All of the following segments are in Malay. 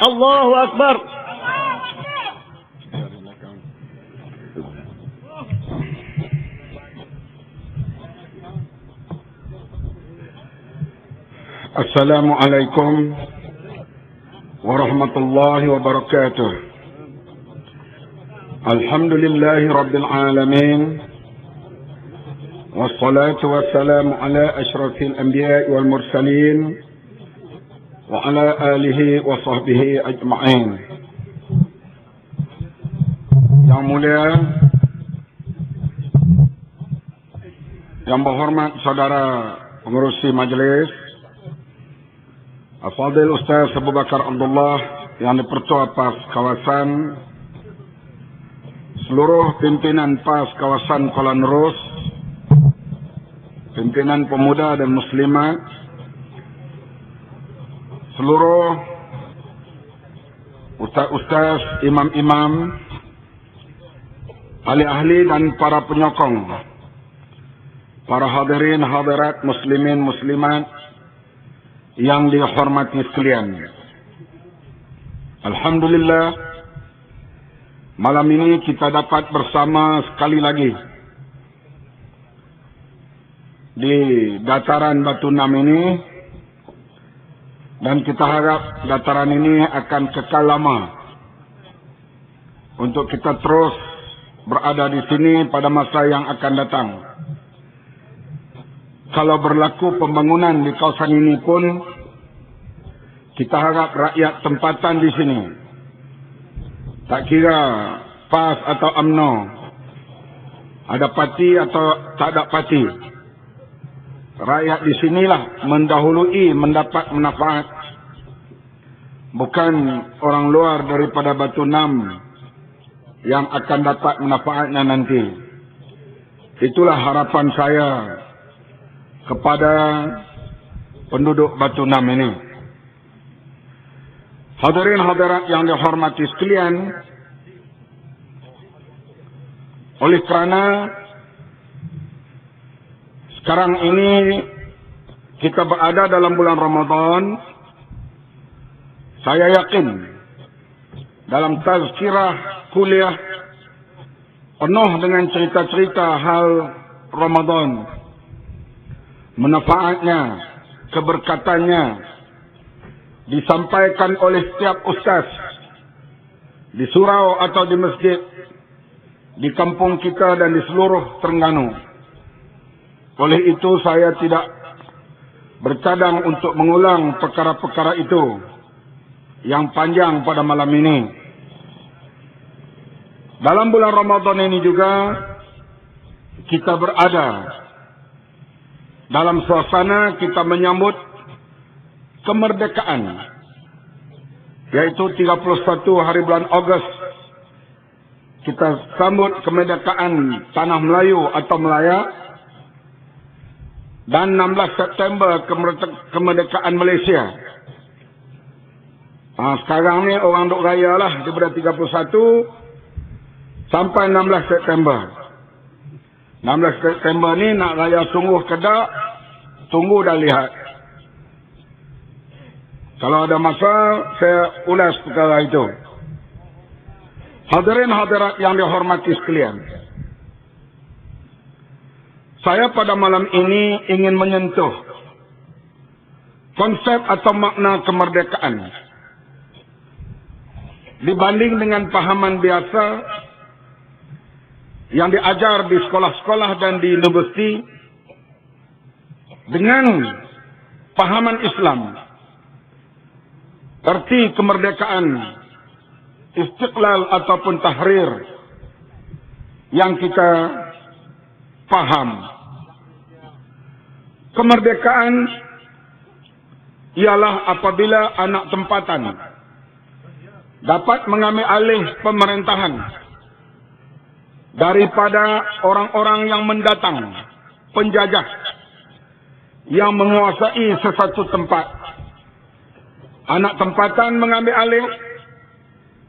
Allahu Akbar. Assalamualaikum warahmatullahi wabarakatuh. Alhamdulillahi rabbil alamin. Wassalatu wassalamu ala asyrafil anbiya'i wal mursalin wa ala alihi wa sahbihi ajma'in. Yang mulia, yang berhormat saudara pengerusi majlis, Al-Fadhil Ustaz Abu Bakar Abdullah yang dipertua PAS kawasan, seluruh pimpinan PAS kawasan Kuala Nerus, pimpinan pemuda dan muslimat, seluruh ustaz-ustaz, imam-imam, ahli-ahli dan para penyokong, para hadirin hadirat muslimin muslimat yang dihormati sekalian. Alhamdulillah, malam ini kita dapat bersama sekali lagi di dataran Batu Nam ini, dan kita harap dataran ini akan kekal lama untuk kita terus berada di sini pada masa yang akan datang. Kalau berlaku pembangunan di kawasan ini pun, kita harap rakyat tempatan di sini, tak kira PAS atau UMNO, ada parti atau tak ada parti, rakyat di sinilah mendahului mendapat manfaat, bukan orang luar daripada Batu Nam yang akan dapat manfaatnya nanti. Itulah harapan saya kepada penduduk Batu Nam ini. Hadirin hadirat yang dihormati sekalian, oleh kerana sekarang ini kita berada dalam bulan Ramadan, saya yakin dalam tazkirah kuliah penuh dengan cerita-cerita hal Ramadan, manfaatnya, keberkatannya, disampaikan oleh setiap ustaz di surau atau di masjid, di kampung kita dan di seluruh Terengganu. Oleh itu saya tidak bercadang untuk mengulang perkara-perkara itu yang panjang pada malam ini. Dalam bulan Ramadan ini juga kita berada dalam suasana kita menyambut kemerdekaan, yaitu 31 hari bulan Ogos. Kita sambut kemerdekaan Tanah Melayu atau Melaya, dan 16 September kemerdekaan Malaysia. Sekarang ni orang duk raya lah daripada 31 sampai 16 September. 16 September ni nak raya sungguh ke tak? Tunggu dah lihat. Kalau ada masa, saya ulas perkara itu. Hadirin hadirat yang dihormati sekalian, saya pada malam ini ingin menyentuh konsep atau makna kemerdekaan dibanding dengan pahaman biasa yang diajar di sekolah-sekolah dan di universiti dengan pahaman Islam. Arti kemerdekaan, istiqlal ataupun tahrir yang kita paham. Kemerdekaan ialah apabila anak tempatan dapat mengambil alih pemerintahan daripada orang-orang yang mendatang, penjajah yang menguasai sesuatu tempat. Anak tempatan mengambil alih,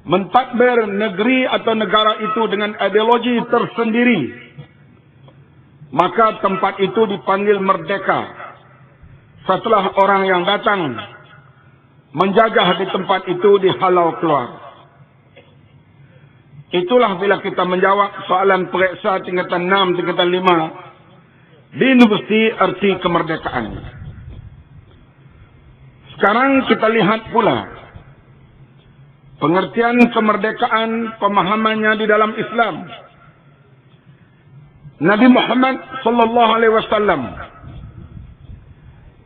mentadbir negeri atau negara itu dengan ideologi tersendiri, maka tempat itu dipanggil merdeka. Setelah orang yang datang menjajah di tempat itu dihalau keluar. Itulah bila kita menjawab soalan periksa tingkatan 6, tingkatan 5 di Universiti Erti Kemerdekaan. Sekarang kita lihat pula pengertian kemerdekaan, pemahamannya di dalam Islam. Nabi Muhammad sallallahu alaihi wasallam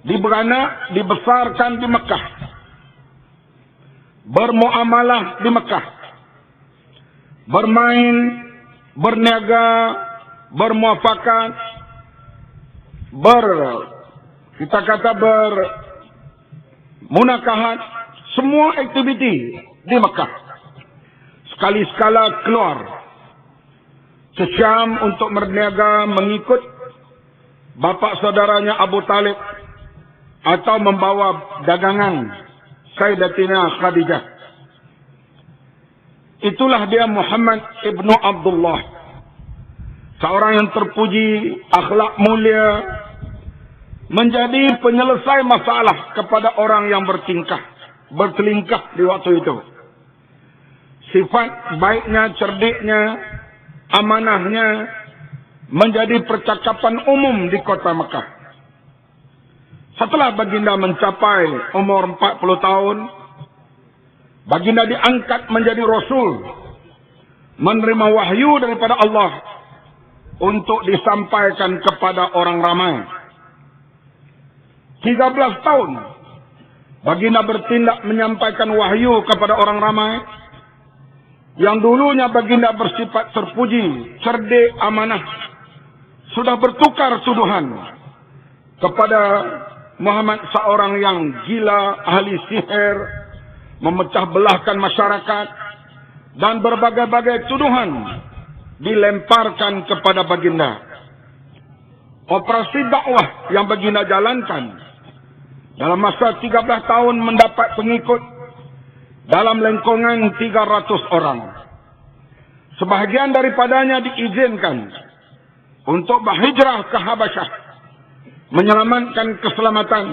diberanak, dibesarkan di Mekah, bermuamalah di Mekah, bermain, berniaga, bermuafakat, bermunakahat, semua aktiviti di Mekah. Sekali-sekala keluar ke Syam untuk berniaga mengikut bapa saudaranya Abu Talib atau membawa dagangan Sayyidatina Khadijah. Itulah dia Muhammad ibnu Abdullah, seorang yang terpuji, akhlak mulia, menjadi penyelesai masalah kepada orang yang bertelingkah di waktu itu. Sifat baiknya, cerdiknya, amanahnya menjadi percakapan umum di kota Mekah. Setelah baginda mencapai umur 40 tahun, baginda diangkat menjadi Rasul, menerima wahyu daripada Allah untuk disampaikan kepada orang ramai. 13 tahun baginda bertindak menyampaikan wahyu kepada orang ramai. Yang dulunya baginda bersifat terpuji, cerdik, amanah, sudah bertukar tuduhan kepada Muhammad seorang yang gila, ahli sihir, memecah belahkan masyarakat, dan berbagai-bagai tuduhan dilemparkan kepada baginda. Operasi dakwah yang baginda jalankan dalam masa 13 tahun mendapat pengikut dalam lengkungan 300 orang. Sebahagian daripadanya diizinkan untuk berhijrah ke Habasyah, menyelamatkan keselamatan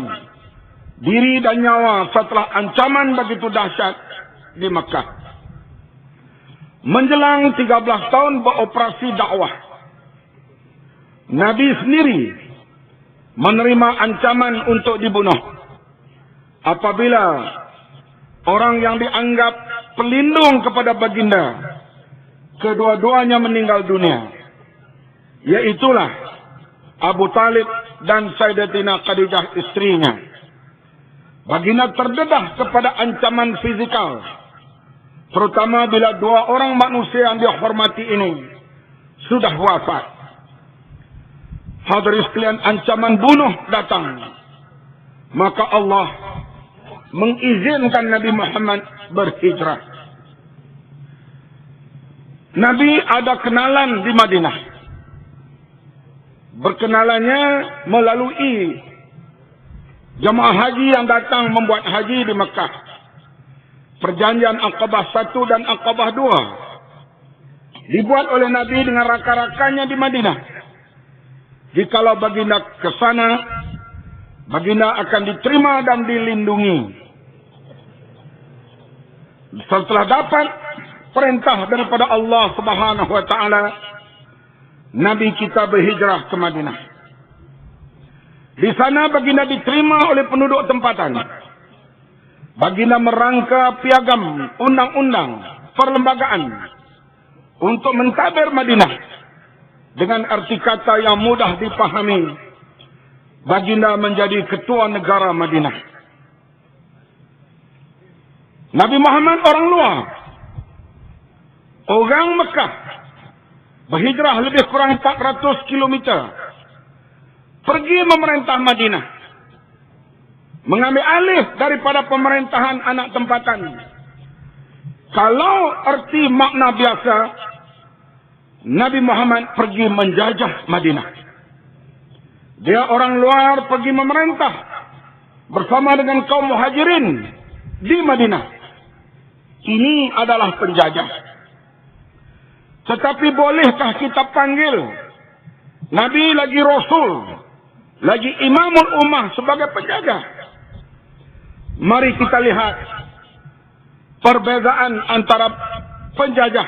diri dan nyawa setelah ancaman begitu dahsyat di Mekah. Menjelang 13 tahun beroperasi dakwah, Nabi sendiri menerima ancaman untuk dibunuh apabila orang yang dianggap pelindung kepada baginda kedua-duanya meninggal dunia, yaitulah Abu Talib dan Sayyidatina Khadijah istrinya. Baginda terdedah kepada ancaman fizikal, terutama bila dua orang manusia yang dihormati ini sudah wafat. Hadirin sekalian, ancaman bunuh datang, maka Allah mengizinkan Nabi Muhammad berhijrah. Nabi ada kenalan di Madinah. Berkenalannya melalui jemaah haji yang datang membuat haji di Mekah. Perjanjian Aqabah 1 dan Aqabah 2 dibuat oleh Nabi dengan rakan-rakannya di Madinah. Jikalau baginda ke sana, baginda akan diterima dan dilindungi. Setelah dapat perintah daripada Allah Subhanahu wa taala, Nabi kita berhijrah ke Madinah. Di sana baginda diterima oleh penduduk tempatan. Baginda merangka piagam undang-undang perlembagaan untuk mentadbir Madinah dengan arti kata yang mudah dipahami. Baginda menjadi ketua negara Madinah. Nabi Muhammad orang luar, orang Mekah, berhijrah lebih kurang 400 kilometer, pergi memerintah Madinah, mengambil alih daripada pemerintahan anak tempatan. Kalau arti makna biasa, Nabi Muhammad pergi menjajah Madinah. Dia orang luar pergi memerintah bersama dengan kaum muhajirin di Madinah. Ini adalah penjajah. Tetapi bolehkah kita panggil Nabi lagi Rasul, lagi Imamul Ummah sebagai penjajah? mari kita lihat perbezaan antara penjajah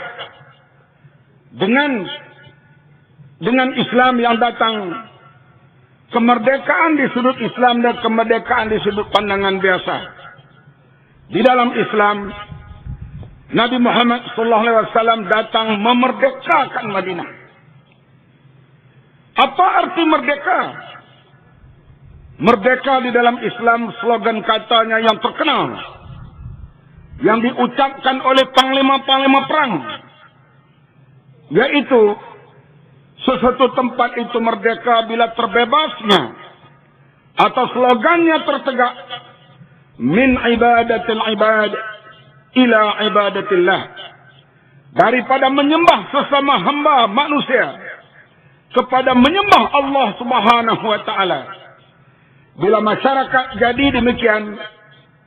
dengan Islam yang datang. Kemerdekaan di sudut Islam dan kemerdekaan di sudut pandangan biasa. Di dalam Islam, Nabi Muhammad SAW datang memerdekakan Madinah. Apa arti merdeka? Merdeka di dalam Islam slogan katanya yang terkenal, yang diucapkan oleh panglima-panglima perang, yaitu sesuatu tempat itu merdeka bila terbebasnya atau slogannya tertegak min ibadatil ibad ila ibadatillah, daripada menyembah sesama hamba manusia kepada menyembah Allah Subhanahu wa taala. Bila masyarakat jadi demikian,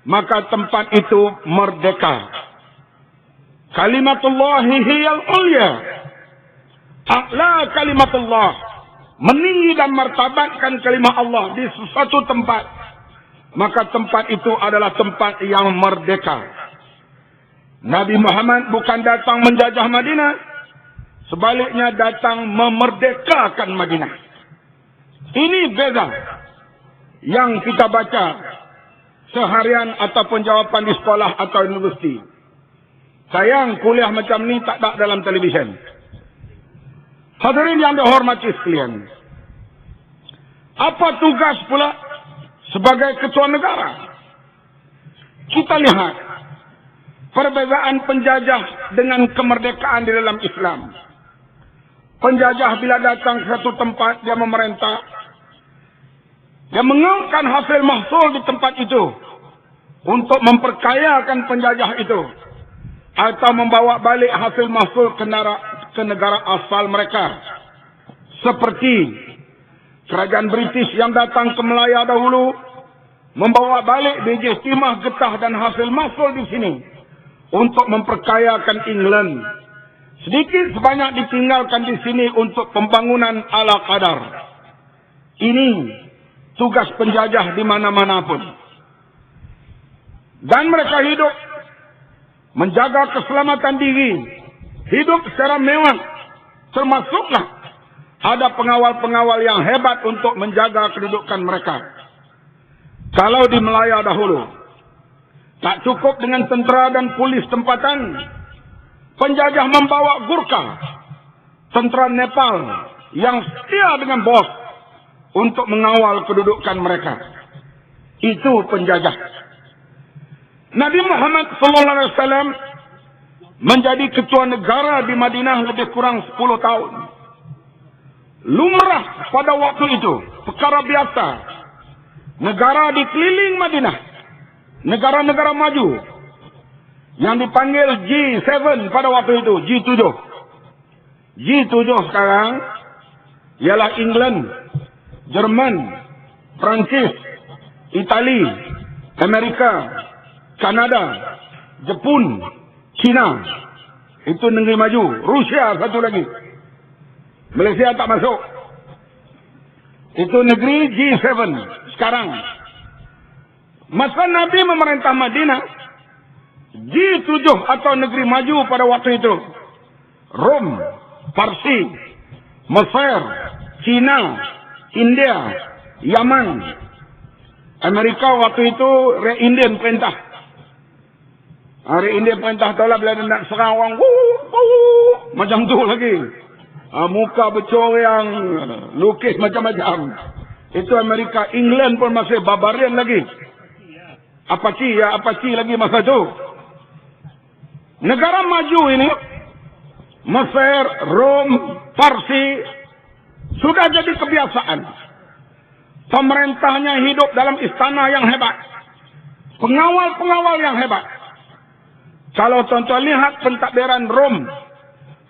maka tempat itu merdeka. Kalimatullahi hiyal ulya, a'la kalimatullah, meninggi dan martabatkan kalimat Allah di suatu tempat, maka tempat itu adalah tempat yang merdeka. Nabi Muhammad bukan datang menjajah Madinah, sebaliknya datang memerdekakan Madinah. Ini beza yang kita baca seharian ataupun jawapan di sekolah atau universiti. Sayang kuliah macam ni tak ada dalam televisyen. Hadirin yang dihormati sekalian, apa tugas pula sebagai ketua negara? Kita lihat perbezaan penjajah dengan kemerdekaan di dalam Islam. Penjajah bila datang ke satu tempat, dia memerintah, dia mengeluarkan hasil mahsul di tempat itu untuk memperkayakan penjajah itu, atau membawa balik hasil mahsul ke negara asal mereka. Seperti kerajaan British yang datang ke Melaya dahulu, membawa balik biji timah, getah dan hasil mahsul di sini untuk memperkayakan England. Sedikit sebanyak ditinggalkan di sini untuk pembangunan ala kadar. Ini tugas penjajah di mana-mana pun. Dan mereka hidup menjaga keselamatan diri, hidup secara mewah. Termasuklah ada pengawal-pengawal yang hebat untuk menjaga kedudukan mereka. Kalau di Melaya dahulu tak cukup dengan tentera dan polis tempatan, penjajah membawa Gurkha, tentera Nepal yang setia dengan bos, untuk mengawal kedudukan mereka. Itu penjajah. Nabi Muhammad SAW menjadi ketua negara di Madinah lebih kurang 10 tahun. Lumrah pada waktu itu, perkara biasa. Negara dikeliling Madinah, negara-negara maju, yang dipanggil G7 pada waktu itu, G7. G7 sekarang ialah England, Jerman, Prancis, Itali, Amerika, Kanada, Jepun, China. Itu negeri maju. Rusia satu lagi. Malaysia tak masuk. Itu negeri G7 sekarang. Masa Nabi memerintah Madinah, G7 atau negeri maju pada waktu itu, Rom, Parsi, Mesir, China, India, Yaman, Amerika waktu itu Re-Indian perintah. Re-Indian perintah tahulah bila dia nak serang orang, macam tu lagi. Muka bercorang, lukis macam-macam. Itu Amerika. England pun masih barbarian lagi. Apache lagi masa itu. Negara maju ini, Mesir, Rom, Parsi, sudah jadi kebiasaan. Pemerintahnya hidup dalam istana yang hebat. Pengawal-pengawal yang hebat. Kalau tuan-tuan lihat pentadbiran Rom,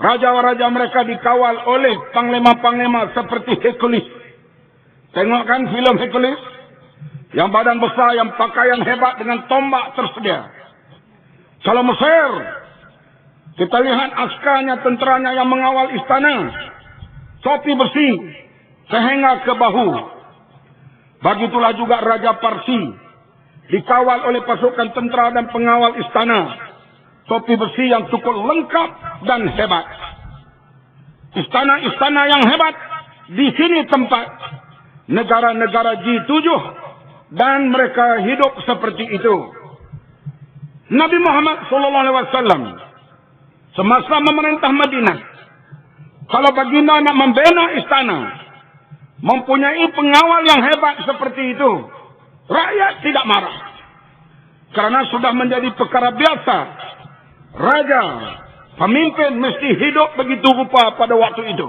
raja-raja mereka dikawal oleh panglima-panglima seperti Hercules. Tengok kan filem Hercules? Yang badan besar, yang pakaian hebat dengan tombak tersedia. Kalau Mesir, kita lihat askarnya, tenteranya yang mengawal istana. Topi bersih sehingga ke bahu. Begitulah juga Raja Parsi. dikawal oleh pasukan tentera dan pengawal istana. Topi besi yang cukup lengkap dan hebat. Istana-istana yang hebat di sini tempat negara-negara G7 dan mereka hidup seperti itu. Nabi Muhammad SAW semasa memerintah Madinah, kalau baginda nak membina istana, mempunyai pengawal yang hebat seperti itu, rakyat tidak marah. Karena sudah menjadi perkara biasa. Raja, pemimpin mesti hidup begitu rupa pada waktu itu.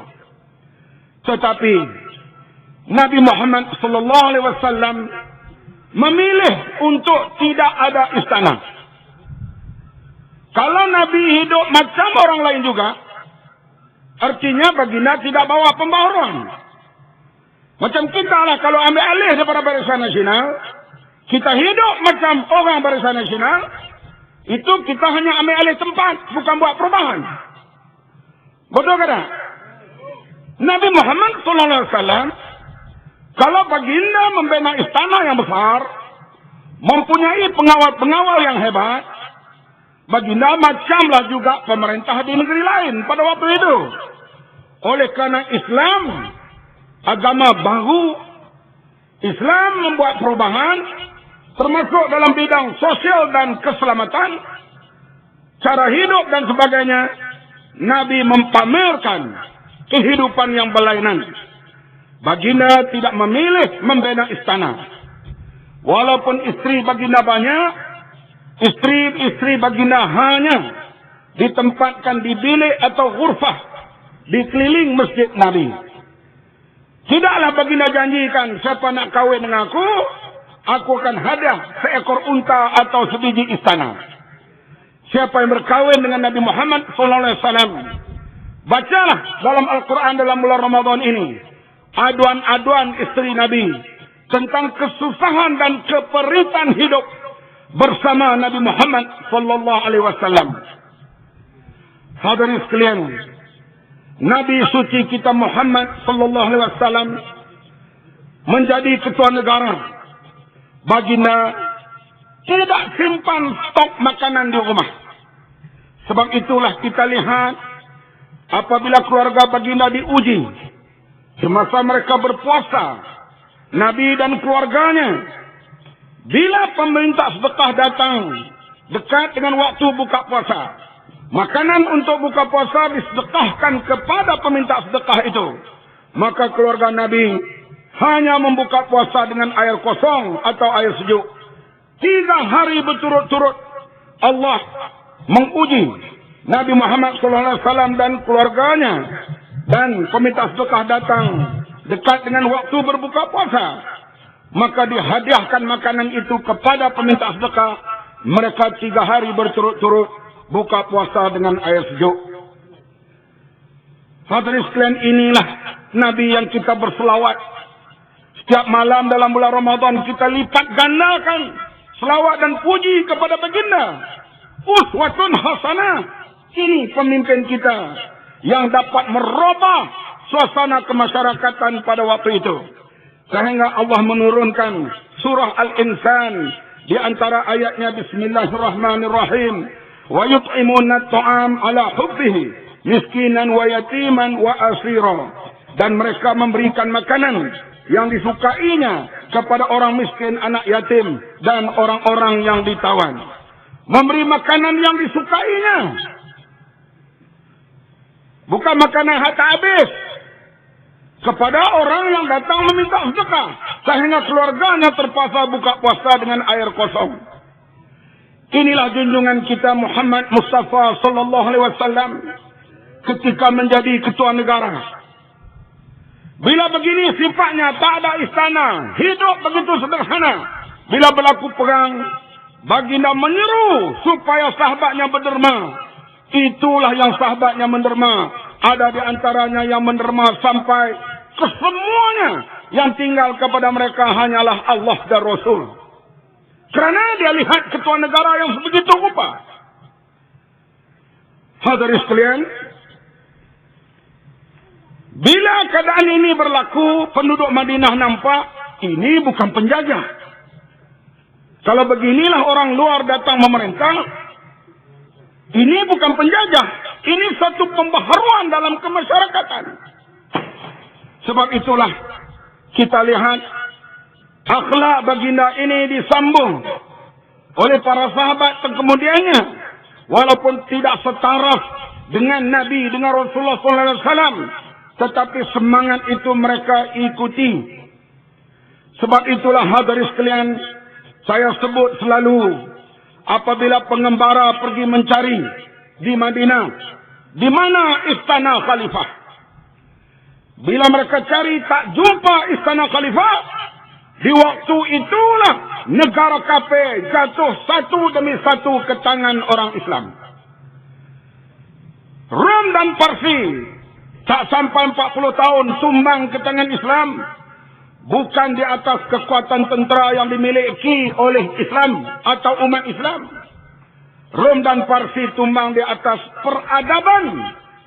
Tetapi Nabi Muhammad SAW memilih untuk tidak ada istana. Kalau Nabi hidup macam orang lain juga, artinya baginda tidak bawa pembaharuan. Macam kita lah, kalau ambil alih daripada Barisan Nasional, kita hidup macam orang Barisan Nasional, itu kita hanya ambil alih tempat, bukan buat perubahan. Betul ke tak? Nabi Muhammad SAW, kalau baginda membina istana yang besar, mempunyai pengawal-pengawal yang hebat, baginda macamlah juga pemerintah di negeri lain pada waktu itu. Oleh kerana Islam agama baru, Islam membuat perubahan, termasuk dalam bidang sosial dan keselamatan, cara hidup dan sebagainya. Nabi mempamerkan kehidupan yang berlainan. Baginda tidak memilih membina istana. Walaupun istri baginda banyak, istri-istri baginda hanya ditempatkan di bilik atau ghurfah di keliling masjid Nabi. Tidaklah baginda janjikan, siapa nak kahwin dengan aku akan hadiah seekor unta atau sebiji istana. Siapa yang berkahwin dengan Nabi Muhammad SAW, bacalah dalam Al-Quran dalam bulan Ramadan ini aduan-aduan istri Nabi tentang kesusahan dan keperitan hidup bersama Nabi Muhammad SAW. Hadirin sekalian, Nabi suci kita Muhammad SAW menjadi ketua negara. Baginda tidak simpan stok makanan di rumah. Sebab itulah kita lihat apabila keluarga baginda diuji semasa mereka berpuasa, Nabi dan keluarganya, bila pemerintah sedekah datang dekat dengan waktu buka puasa, makanan untuk buka puasa disedekahkan kepada peminta sedekah itu. Maka keluarga Nabi hanya membuka puasa dengan air kosong atau air sejuk. 3 hari berturut-turut Allah menguji Nabi Muhammad SAW dan keluarganya, dan peminta sedekah datang dekat dengan waktu berbuka puasa, maka dihadiahkan makanan itu kepada peminta sedekah. Mereka 3 hari berturut-turut buka puasa dengan air sejuk. Hadirin sekalian, inilah Nabi yang kita berselawat. Setiap malam dalam bulan Ramadan kita lipat gandakan selawat dan puji kepada baginda. Uswatun hasanah. Ini pemimpin kita yang dapat merubah suasana kemasyarakatan pada waktu itu. Sehingga Allah menurunkan surah Al-Insan di antara ayatnya Bismillahirrahmanirrahim. Wa yut'imuna at-ta'am ala hubbihi miskinan wa yatiman wa asira. Dan mereka memberikan makanan yang disukainya kepada orang miskin, anak yatim, dan orang-orang yang ditawan. Memberi makanan yang disukainya, bukan makanan harta habis, kepada orang yang datang meminta sedekah, sehingga keluarganya terpaksa buka puasa dengan air kosong. Inilah junjungan kita Muhammad Mustafa sallallahu alaihi wasallam ketika menjadi ketua negara. Bila begini sifatnya, tak ada istana, hidup begitu sederhana. Bila berlaku perang, baginda menyeru supaya sahabatnya berderma. Itulah yang sahabatnya menderma. Ada di antaranya yang menderma sampai kesemuanya. Yang tinggal kepada mereka hanyalah Allah dan Rasul. Kerana dia lihat ketua negara yang sebegitu rupa. Hadirin sekalian, bila keadaan ini berlaku, penduduk Madinah nampak ini bukan penjajah. Kalau beginilah orang luar datang memerintah, ini bukan penjajah, ini satu pembaharuan dalam kemasyarakatan. Sebab itulah kita lihat akhlak baginda ini disambung oleh para sahabat dan kemudiannya, walaupun tidak setaraf dengan Nabi, dengan Rasulullah SAW, tetapi semangat itu mereka ikuti. Sebab itulah hadirin sekalian, saya sebut selalu, apabila pengembara pergi mencari di Madinah, di mana istana khalifah. Bila mereka cari tak jumpa istana khalifah, di waktu itulah negara kafir jatuh satu demi satu ke tangan orang Islam. Rom dan Parsi tak sampai 40 tahun tumbang ke tangan Islam, bukan di atas kekuatan tentera yang dimiliki oleh Islam atau umat Islam. Rom dan Parsi tumbang di atas peradaban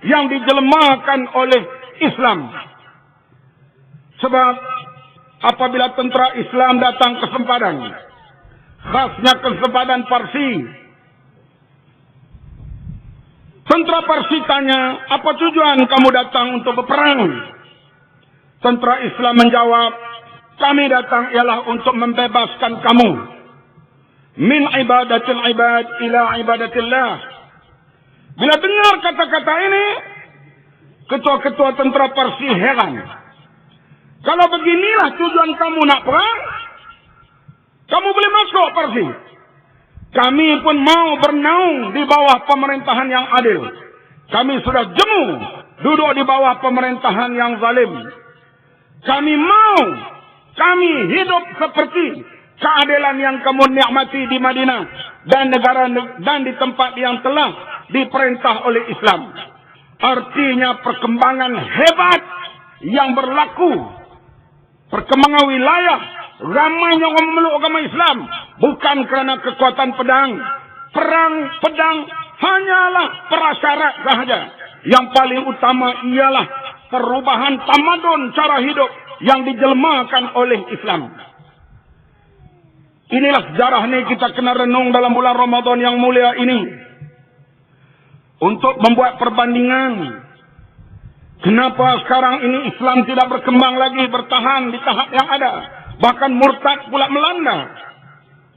yang dijelmakan oleh Islam. Sebab apabila tentera Islam datang ke sempadan, khasnya ke sempadan Parsi, tentera Parsi tanya, apa tujuan kamu datang untuk berperang? Tentera Islam menjawab, kami datang ialah untuk membebaskan kamu min ibadatil ibad ila ibadatillah. Bila dengar kata-kata ini, ketua-ketua tentera Parsi heran. Kalau beginilah tujuan kamu nak perang, kamu boleh masuk Parsi. Kami pun mau bernaung di bawah pemerintahan yang adil. Kami sudah jemu duduk di bawah pemerintahan yang zalim. Kami mau, kami hidup seperti keadilan yang kamu nikmati di Madinah dan negara dan di tempat yang telah diperintah oleh Islam. Artinya perkembangan hebat yang berlaku, perkembangan wilayah, ramainya orang memeluk agama Islam bukan kerana kekuatan pedang. Perang pedang hanyalah prasyarat sahaja. Yang paling utama ialah perubahan tamadun cara hidup yang dijelmakan oleh Islam. Inilah sejarah ini kita kena renung dalam bulan Ramadan yang mulia ini, untuk membuat perbandingan. Kenapa sekarang ini Islam tidak berkembang lagi, bertahan di tahap yang ada, bahkan murtad pula melanda,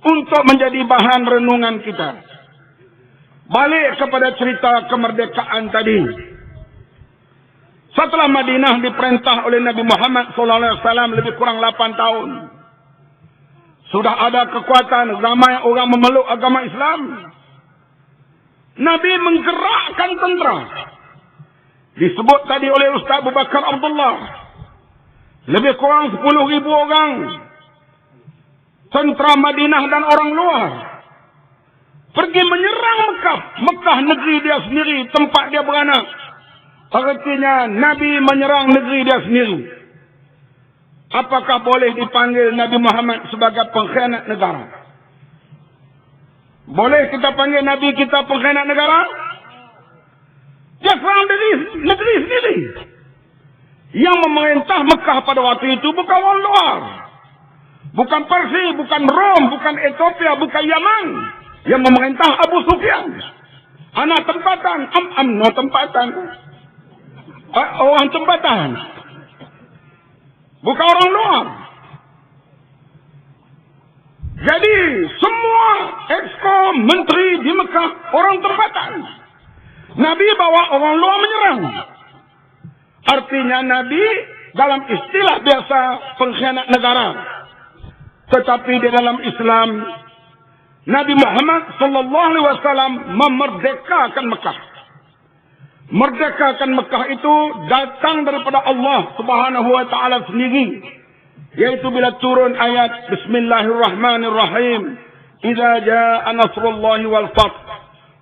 untuk menjadi bahan renungan kita. Balik kepada cerita kemerdekaan tadi. Setelah Madinah diperintah oleh Nabi Muhammad SAW lebih kurang 8 tahun. Sudah ada kekuatan, ramai orang memeluk agama Islam. Nabi menggerakkan tentera. Disebut tadi oleh Ustaz Abu Bakar Abdullah, lebih kurang 10,000 orang tentera Madinah dan orang luar pergi menyerang Mekah. Mekah negeri dia sendiri, tempat dia beranak. Artinya Nabi menyerang negeri dia sendiri. Apakah boleh dipanggil Nabi Muhammad sebagai pengkhianat negara? Boleh kita panggil Nabi kita pengkhianat negara? Dia serang negeri sendiri. Yang memerintah Mekah pada waktu itu bukan orang luar, bukan Parsi, bukan Rom, bukan Ethiopia, bukan Yaman. Yang memerintah Abu Sufyan, anak tempatan, UMNO tempatan, orang tempatan, bukan orang luar. Jadi semua exco menteri di Mekah orang tempatan. Nabi bawa orang luar menyerang. Artinya Nabi dalam istilah biasa pengkhianat negara. Tetapi di dalam Islam, Nabi Muhammad SAW memerdekakan Mekah. Merdekakan Mekah itu datang daripada Allah Subhanahu wa taala sendiri, yaitu bila turun ayat Bismillahirrahmanirrahim, idza jaa nasrullahi wal fath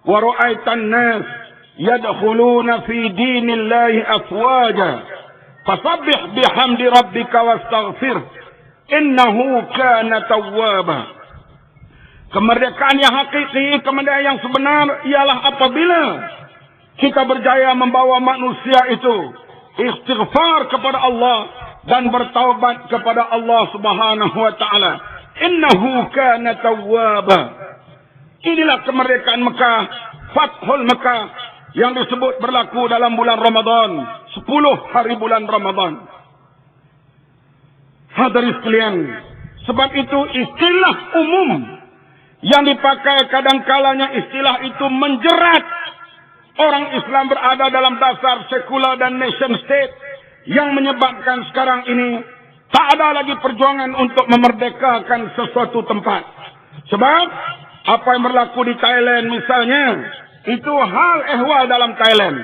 wa ra'aitan nas yadkhuluna fi dinillahi afwaja fasabbih bihamdi rabbika wastaghfir innahu kana tawwaba. Kemerdekaan yang hakiki, kemerdekaan yang sebenar ialah apabila kita berjaya membawa manusia itu istighfar kepada Allah dan bertaubat kepada Allah Subhanahu wa taala. innahu kana tawwaba. Inilah kemerdekaan Mekah, Fathul Mekah yang disebut berlaku dalam bulan Ramadan, 10 hari bulan Ramadan. Hadirin sekalian, sebab itu istilah umum yang dipakai kadang-kalanya istilah itu menjerat orang Islam berada dalam dasar sekular dan nation state yang menyebabkan sekarang ini tak ada lagi perjuangan untuk memerdekakan sesuatu tempat. Sebab apa yang berlaku di Thailand misalnya, itu hal ehwal dalam Thailand.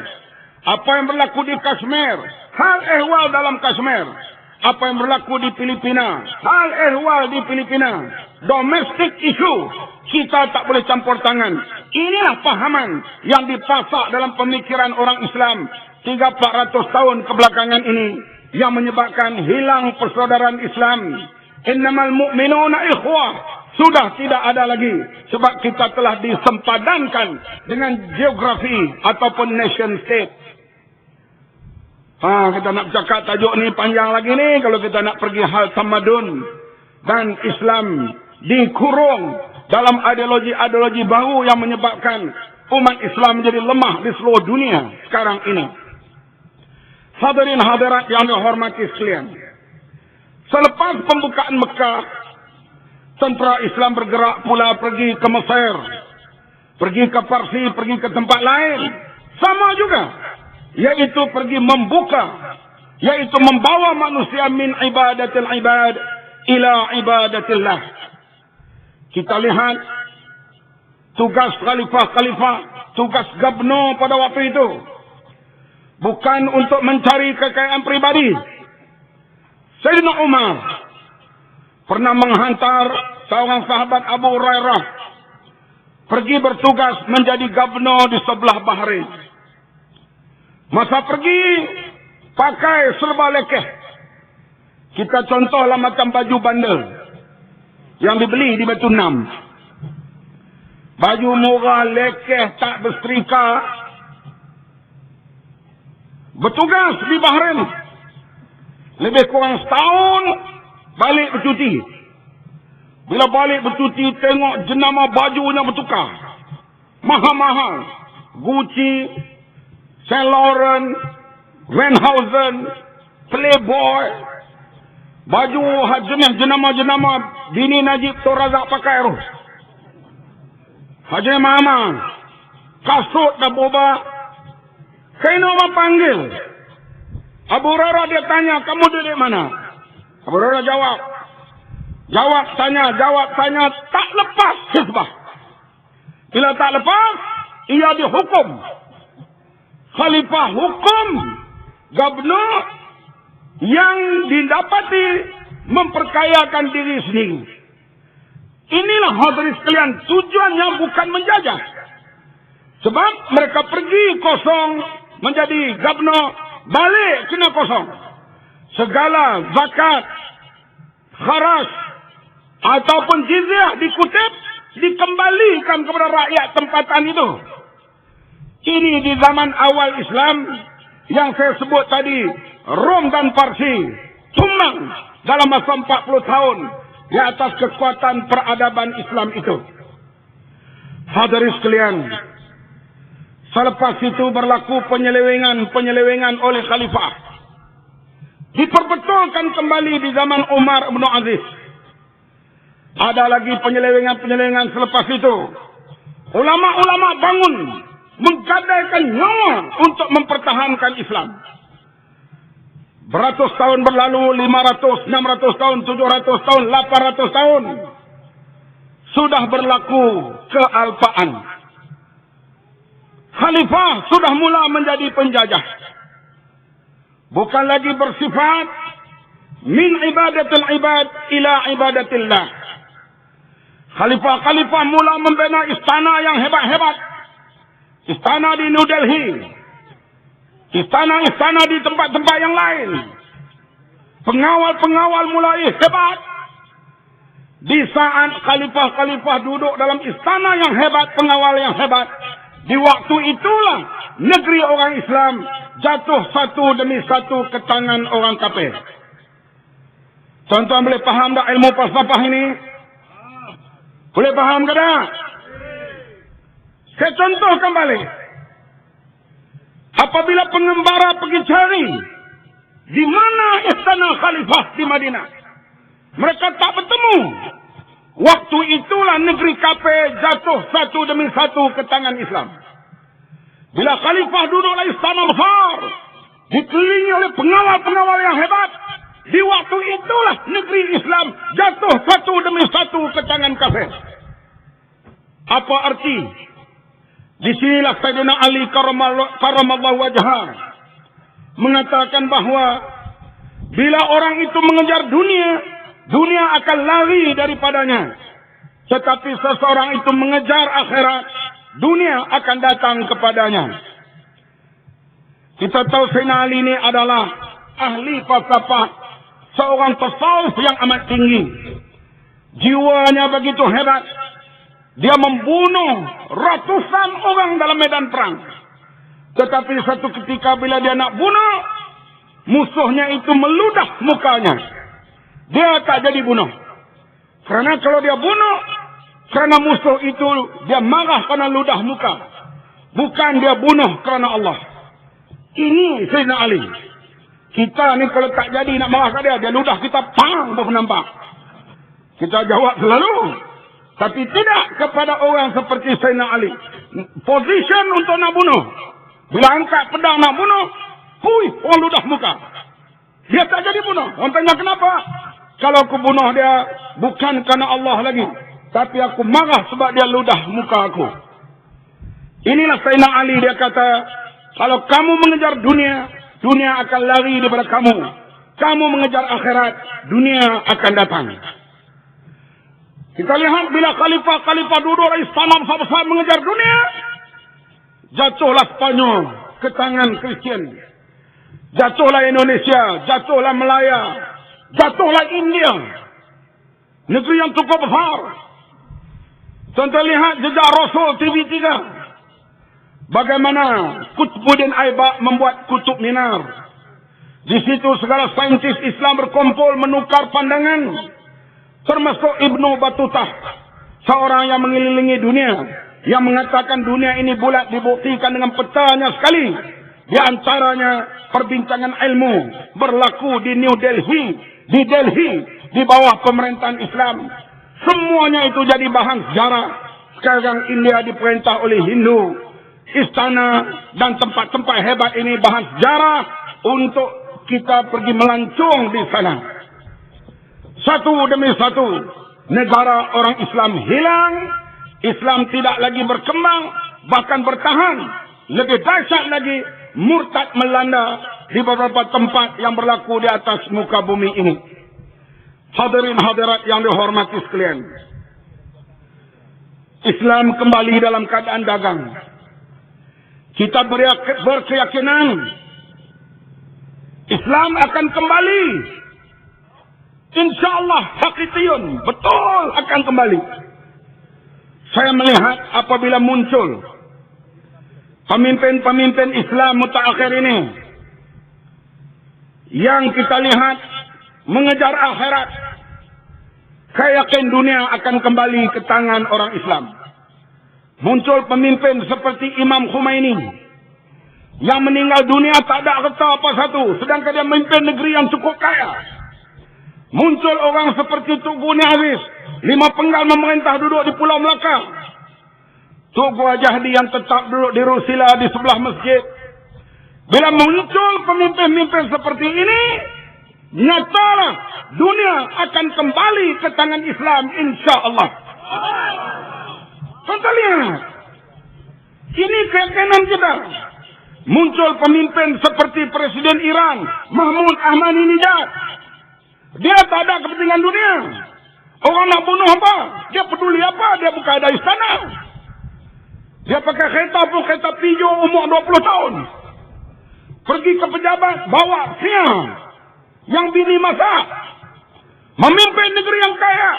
Apa yang berlaku di Kashmir, hal ehwal dalam Kashmir. Apa yang berlaku di Filipina, hal ehwal di Filipina. Domestic issue, kita tak boleh campur tangan. Inilah pahaman yang dipasak dalam pemikiran orang Islam 300-400 tahun kebelakangan ini, yang menyebabkan hilang persaudaraan Islam. Innamal mu'minuna ikhwah, sudah tidak ada lagi, sebab kita telah disempadankan dengan geografi ataupun nation state. Kita nak bercakap tajuk ni panjang lagi ni kalau kita nak pergi hal tamadun dan Islam dikurung dalam ideologi-ideologi baru yang menyebabkan umat Islam menjadi lemah di seluruh dunia sekarang ini. Hadirin hadirat yang dihormati sekalian, selepas pembukaan Mekah, tentera Islam bergerak pula pergi ke Mesir, pergi ke Parsi, pergi ke tempat lain. Sama juga, yaitu pergi membuka, yaitu membawa manusia min ibadatil ibad ila ibadatillah. Kita lihat tugas khalifah-khalifah, tugas gubernur pada waktu itu bukan untuk mencari kekayaan pribadi. Sayyidina Umar pernah menghantar seorang sahabat Abu Hurairah pergi bertugas menjadi gubernur di sebelah Bahrain. Masa pergi pakai serba lekeh. Kita contohlah macam baju bandel yang dibeli di Batu Enam. Baju murah, lekeh, tak bersetrika. Bertugas di Bahrain. Lebih kurang setahun balik bercuti. Bila balik bercuti, tengok jenama bajunya bertukar. Mahal-mahal. Gucci, Saint Laurent, Van Heusen, Playboy. Baju jenis jenama-jenama bini Najib Tun Razak pakai tu. Haji Mama, kasut dah berubah. Kena orang panggil. Abu Hurairah dia tanya, kamu dari mana? Abu Hurairah jawab. Jawab tanya, tak lepas hizbah. Bila tak lepas, ia dihukum. Khalifah hukum gubernur yang didapati memperkayakan diri sendiri. Inilah hadirin sekalian, tujuannya bukan menjajah. Sebab mereka pergi kosong menjadi gubernur, balik kena kosong. Segala zakat, kharaj ataupun jizyah dikutip, dikembalikan kepada rakyat tempatan itu. Ini di zaman awal Islam yang saya sebut tadi, Rom dan Parsi tumbang dalam masa 40 tahun di atas kekuatan peradaban Islam itu. Hadirin sekalian, selepas itu berlaku penyelewengan oleh khalifah. Diperbetulkan kembali di zaman Umar bin Aziz. Ada lagi penyelewengan selepas itu. Ulama-ulama bangun, menggadaikan nyawa untuk mempertahankan Islam. Beratus tahun berlalu, 500, 600 tahun, 700 tahun, 800 tahun. Sudah berlaku kealpaan. Khalifah sudah mula menjadi penjajah. Bukan lagi bersifat min ibadatil ibad ila ibadatillah. Khalifah-khalifah mula membina istana yang hebat-hebat. Istana di New Delhi. Istana-istana di tempat-tempat yang lain. Pengawal-pengawal mulai hebat. Di saat khalifah-khalifah duduk dalam istana yang hebat, pengawal yang hebat, di waktu itulah negeri orang Islam jatuh satu demi satu ke tangan orang kafir. Tuan-tuan boleh faham tak ilmu falsafah ini? Boleh faham ke tak? Saya contohkan balik. Apabila pengembara pergi cari di mana istana khalifah di Madinah, mereka tak bertemu. Waktu itulah negeri kafir jatuh satu demi satu ke tangan Islam. Bila khalifah duduklah istana besar, dikelilingi oleh pengawal-pengawal yang hebat, di waktu itulah negeri Islam jatuh satu demi satu ke tangan kafir. Apa arti? Di sinilah Sayyidina Ali karamallahu wajhah mengatakan bahawa bila orang itu mengejar dunia, dunia akan lari daripadanya. Tetapi seseorang itu mengejar akhirat, dunia akan datang kepadanya. Kita tahu Sayyidina Ali ini adalah ahli falsafah, seorang tasawuf yang amat tinggi. Jiwanya begitu hebat. Dia membunuh ratusan orang dalam medan perang. Tetapi satu ketika bila dia nak bunuh, musuhnya itu meludah mukanya. Dia tak jadi bunuh. Kerana kalau dia bunuh, kerana musuh itu dia marah kerana ludah muka. Bukan dia bunuh kerana Allah. Ini Sayyidina Ali. Kita ni kalau tak jadi nak marah kat dia, dia ludah kita pang baru nampak. Kita jawab selalu. Tapi tidak kepada orang seperti Sayyidina Ali. Position untuk nak bunuh. Bila angkat pedang nak bunuh, orang ludah muka. Dia tak jadi bunuh. Orang tanya kenapa? Kalau aku bunuh dia, bukan kerana Allah lagi. Tapi aku marah sebab dia ludah muka aku. Inilah Sayyidina Ali, dia kata, kalau kamu mengejar dunia, dunia akan lari daripada kamu. Kamu mengejar akhirat, dunia akan datang. Kita lihat bila khalifah duduk di istana besar-besar mengejar dunia, jatuhlah Spanyol ke tangan Kristian. Jatuhlah Indonesia, jatuhlah Melaya, jatuhlah India. Negeri yang cukup besar. Contoh lihat jejak Rasul TV3. Bagaimana Qutbuddin Aibak membuat kutub minar. Di situ segala saintis Islam berkumpul menukar pandangan. Termasuk Ibnu Battuta, seorang yang mengelilingi dunia, yang mengatakan dunia ini bulat dibuktikan dengan petanya sekali. Di antaranya perbincangan ilmu berlaku di New Delhi, di bawah pemerintahan Islam. Semuanya itu jadi bahan sejarah. Sekarang India diperintah oleh Hindu. Istana dan tempat-tempat hebat ini bahan sejarah untuk kita pergi melancung di sana. Satu demi satu negara orang Islam hilang. Islam tidak lagi berkembang, bahkan bertahan. Lebih dahsyat lagi, murtad melanda di beberapa tempat yang berlaku di atas muka bumi ini. Hadirin hadirat yang dihormati sekalian, Islam kembali dalam keadaan dagang. Kita berkeyakinan Islam akan kembali. InsyaAllah hakikiyun, betul akan kembali. Saya melihat apabila muncul pemimpin-pemimpin Islam mutaakhir ini, yang kita lihat mengejar akhirat, saya yakin dunia akan kembali ke tangan orang Islam. Muncul pemimpin seperti Imam Khomeini, yang meninggal dunia tak ada harta apa satu, sedangkan dia memimpin negeri yang cukup kaya. Muncul orang seperti Tugu Nyaris, 5 penggal memerintah duduk di Pulau Melaka. Tugu Jahdi yang tetap duduk di Rusila di sebelah masjid. Bila muncul pemimpin-pemimpin seperti ini, nyatalah dunia akan kembali ke tangan Islam, insya-Allah. Contoh lihat, ini keyakinan kita. Muncul pemimpin seperti Presiden Iran, Mahmud Ahmadinejad. Dia tak ada kepentingan dunia. Orang nak bunuh apa? Dia peduli apa? Dia bukan ada istana. Dia pakai kereta pun kereta Peugeot umur 20 tahun. Pergi ke pejabat, bawa siang yang bini masak. Memimpin negeri yang kaya.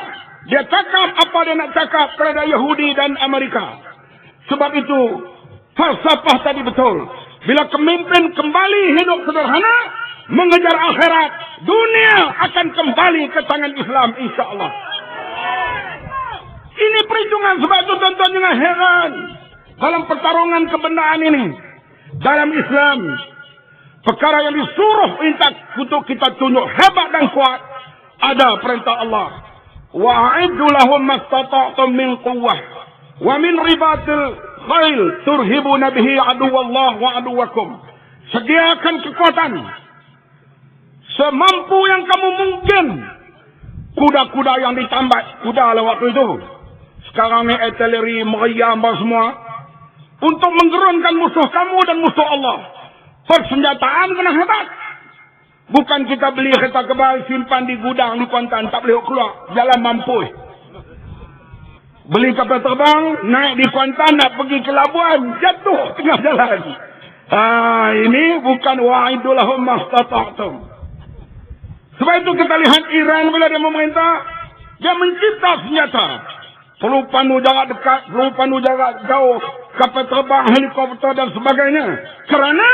Dia cakap apa dia nak cakap kepada Yahudi dan Amerika. Sebab itu, falsafah tadi betul. Bila pemimpin kembali hidup sederhana, mengejar akhirat, dunia akan kembali ke tangan Islam, insya-Allah. Ini perhitungan, sebab itu tuan-tuan jangan heran. Dalam pertarungan kebenaran ini, dalam Islam, perkara yang disuruh untuk kita tunjuk hebat dan kuat, ada perintah Allah. Wa'iddu lahum mastata'tum min quwwah wa min ribatil khail turhibuna bihi aduwallah wa aduwakum. Sediakan kekuatan semampu yang kamu mungkin. Kuda-kuda yang ditambat, kuda lah waktu itu. Sekarang ni artileri, meriam semua. Untuk menggerunkan musuh kamu dan musuh Allah. Persenjataan kena hebat. Bukan kita beli kereta kebal, simpan di gudang, di Kuantan, tak boleh keluar. Jalan mampu. Beli kapal terbang, naik di Kuantan, nak pergi ke Labuan, jatuh tengah jalan. Ini bukan wa'iddu lahum mastata'tum. Sebab itu kita lihat Iran bila dia memerintah, dia mencipta senjata. Perlu pandu jarak dekat, perlu pandu jarak jauh, kapal terbang, helikopter dan sebagainya. Kerana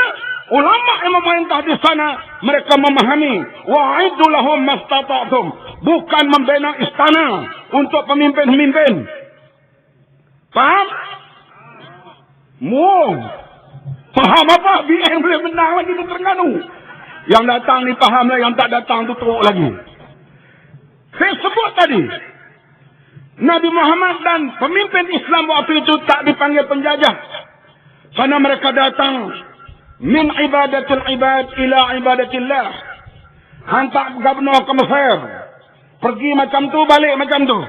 ulama yang memerintah di sana, mereka memahami wa'iddu lahum mastata'tum, bukan membina istana untuk pemimpin-pemimpin. Faham? Faham apa? BN boleh menang lagi di Terengganu. Yang datang ni fahamlah, yang tak datang tu teruk lagi. Saya sebut tadi, Nabi Muhammad dan pemimpin Islam waktu itu tak dipanggil penjajah. Kerana mereka datang min ibadatul ibad ila ibadatillah. Hantar gubernur ke Mesir, pergi macam tu, balik macam tu.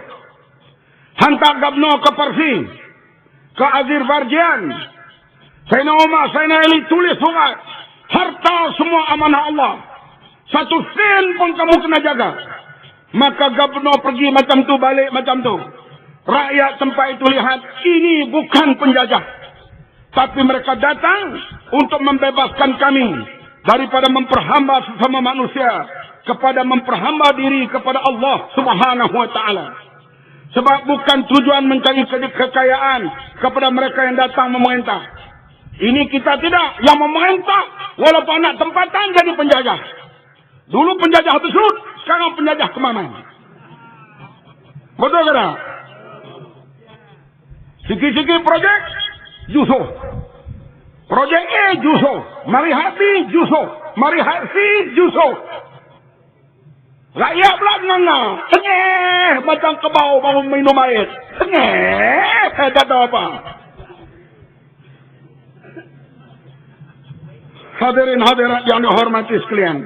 Hantar gubernur ke Persia, ke Azerbaijan. Sayyidina Umar, Sayyidina Ali tulis surat, harta semua amanah Allah. Satu sen pun kamu kena jaga. Maka gubernur pergi macam tu, balik macam tu. Rakyat tempat itu lihat, ini bukan penjajah. Tapi mereka datang untuk membebaskan kami daripada memperhamba sesama manusia kepada memperhamba diri kepada Allah Subhanahu wa ta'ala. Sebab bukan tujuan mencari kekayaan kepada mereka yang datang memerintah. Ini kita tidak, yang memerintah walaupun nak tempatan jadi penjajah. Dulu penjajah tersebut, sekarang penjajah kemana? Betul ke tak? Sikit-sikit projek, Jusoh. Projek A, Jusoh. Marihat B, Jusoh. Marihat C, Jusoh. Rakyat pula nganga. Tengeh, macam kebau baru minum air. Tengeh, saya tak tahu apa. Hadirin hadirat yang dihormati sekalian.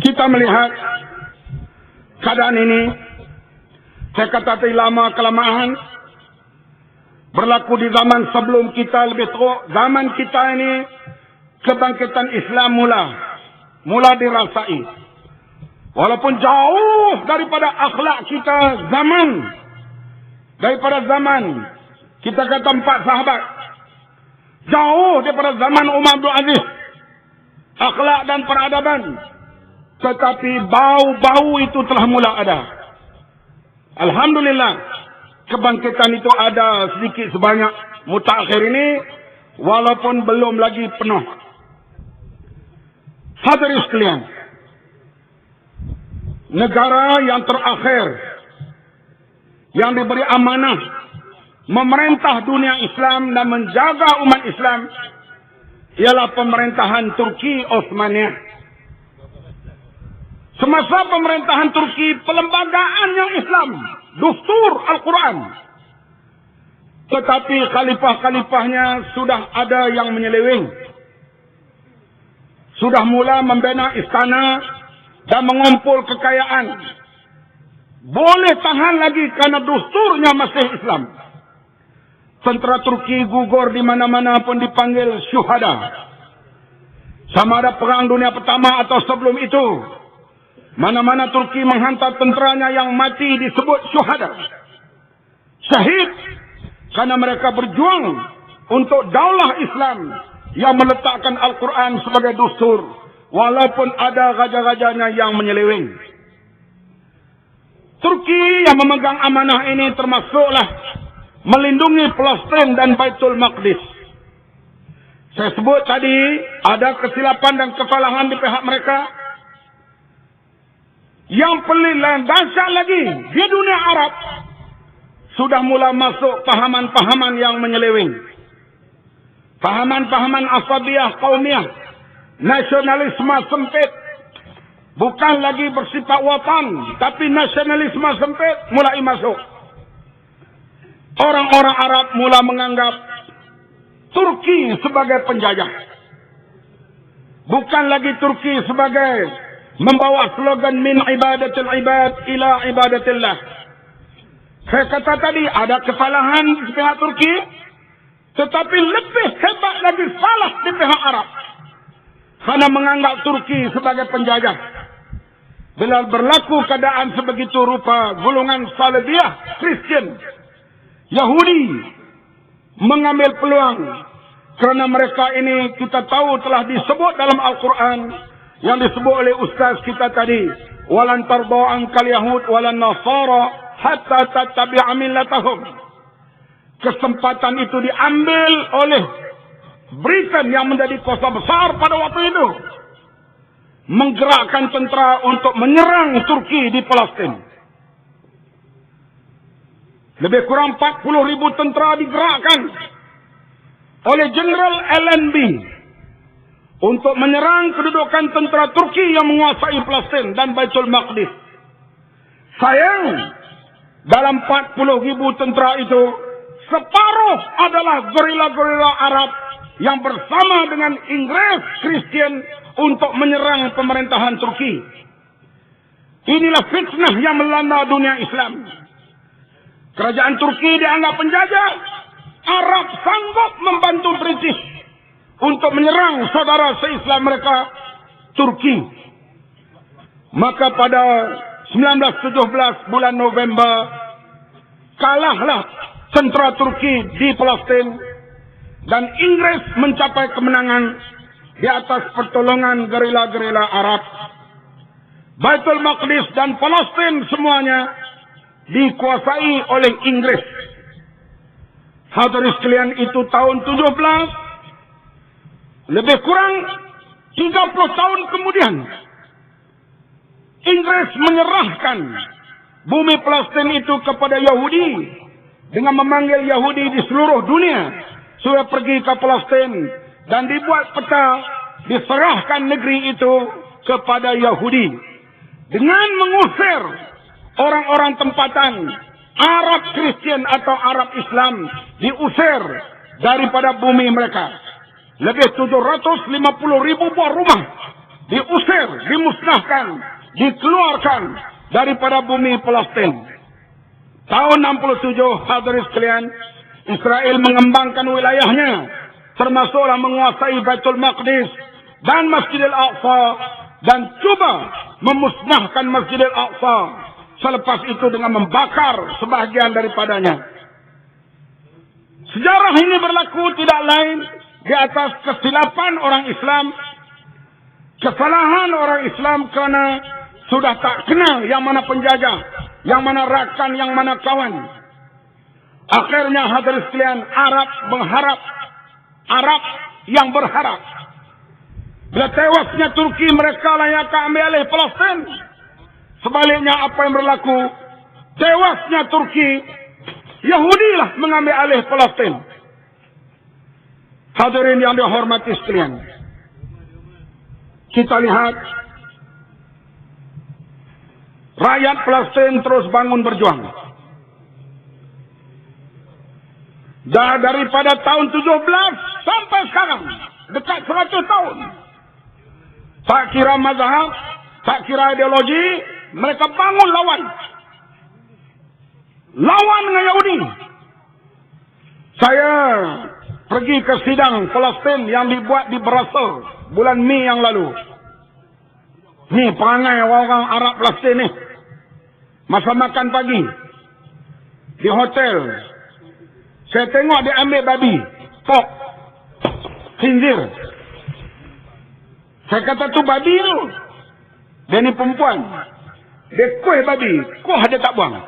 Kita melihat keadaan ini, saya kata tadi lama kelamaan, berlaku di zaman sebelum kita lebih teruk. Zaman kita ini, kebangkitan Islam mula dirasai. Walaupun jauh daripada akhlak kita daripada zaman, kita kata 4 sahabat. Jauh daripada zaman Umar bin Aziz, akhlak dan peradaban. Tetapi bau-bau itu telah mula ada. Alhamdulillah, kebangkitan itu ada sedikit sebanyak mutakhir ini, walaupun belum lagi penuh. Hadirin sekalian, negara yang terakhir yang diberi amanah memerintah dunia Islam dan menjaga umat Islam ialah pemerintahan Turki Osmaniyah. Semasa pemerintahan Turki, pelembagaan yang Islam, Dustur Al-Quran. Tetapi khalifah-khalifahnya sudah ada yang menyeleweng. Sudah mula membina istana dan mengumpul kekayaan. Boleh tahan lagi kerana dusturnya masih Islam. Tentera Turki gugur di mana-mana pun dipanggil syuhada. Sama ada perang dunia pertama atau sebelum itu, mana-mana Turki menghantar tenteranya yang mati disebut syuhada. Syahid kerana mereka berjuang untuk daulah Islam yang meletakkan Al-Quran sebagai dustur, walaupun ada raja-rajanya yang menyeleweng. Turki yang memegang amanah ini termasuklah melindungi Palestin dan Baitul Maqdis. Saya sebut tadi, ada kesilapan dan kesalahan di pihak mereka. Yang paling dahsyat lagi, di dunia Arab sudah mula masuk pahaman-pahaman yang menyeleweng. Pahaman-pahaman asabiyah qaumiyah, nasionalisme sempit, bukan lagi bersifat watan, tapi nasionalisme sempit mulai masuk. Orang-orang Arab mula menganggap Turki sebagai penjajah. Bukan lagi Turki sebagai membawa slogan min ibadatil ibad ila ibadatillah. Saya kata tadi ada kesalahan di pihak Turki, tetapi lebih hebat lagi salah di pihak Arab. Karena menganggap Turki sebagai penjajah. Bila berlaku keadaan sebegitu rupa, golongan Salafiyah, Kristen, Yahudi mengambil peluang. Kerana mereka ini kita tahu telah disebut dalam Al-Quran, yang disebut oleh ustaz kita tadi, walan tarda ankal yahud walan nasara hatta tattabi'a millatahum. Kesempatan itu diambil oleh Britain yang menjadi kuasa besar pada waktu itu, menggerakkan tentera untuk menyerang Turki di Palestin. Lebih kurang 40,000 tentera digerakkan oleh Jenderal LNB untuk menyerang kedudukan tentera Turki yang menguasai Palestin dan Baitul Maqdis. Sayang, dalam 40,000 tentera itu, separuh adalah gerila-gerila Arab yang bersama dengan Inggris Kristen untuk menyerang pemerintahan Turki. Inilah fitnah yang melanda dunia Islam. Kerajaan Turki dianggap penjajah. Arab sanggup membantu British untuk menyerang saudara se-Islam mereka, Turki. Maka pada 1917 bulan November, kalahlah tentera Turki di Palestin dan Inggris mencapai kemenangan di atas pertolongan gerila-gerila Arab. Baitul Maqdis dan Palestin semuanya dikuasai oleh Inggris. Hadirin sekalian, itu tahun 17, lebih kurang 30 tahun kemudian, Inggris menyerahkan bumi Palestin itu kepada Yahudi dengan memanggil Yahudi di seluruh dunia supaya pergi ke Palestin dan dibuat peta, diserahkan negeri itu kepada Yahudi dengan mengusir orang-orang tempatan Arab Kristen atau Arab Islam, diusir daripada bumi mereka. Lebih 750,000 buah rumah diusir, dimusnahkan, dikeluarkan daripada bumi Palestin. Tahun 67, hadirin sekalian, Israel mengembangkan wilayahnya, termasuklah menguasai Baitul Maqdis dan Masjidil Aqsa, dan cuba memusnahkan Masjidil Aqsa. Selepas itu dengan membakar sebahagian daripadanya. Sejarah ini berlaku tidak lain di atas kesilapan orang Islam, kesalahan orang Islam kerana sudah tak kenal yang mana penjajah, yang mana rakan, yang mana kawan. Akhirnya hadirin sekalian, Arab yang berharap. Bila tewasnya Turki, mereka lah yang akan ambil alih Palestin. Sebaliknya apa yang berlaku, tewasnya Turki, Yahudi lah mengambil alih Palestin. Hadirin yang dihormati sekalian, kita lihat rakyat Palestin terus bangun berjuang. Daripada tahun 17 sampai sekarang, dekat 100 tahun. Tak kira mazhab, tak kira ideologi, mereka bangun lawan dengan Yahudi. Saya pergi ke sidang Palestin yang dibuat di Brussels bulan Mei yang lalu. Ni perangai orang Arab Palestin ni. Masa makan pagi di hotel, saya tengok dia ambil babi, pork, khinzir. Saya kata tu babi tu. Dia ni perempuan. Dia kuih babi. Kuah dia tak buang.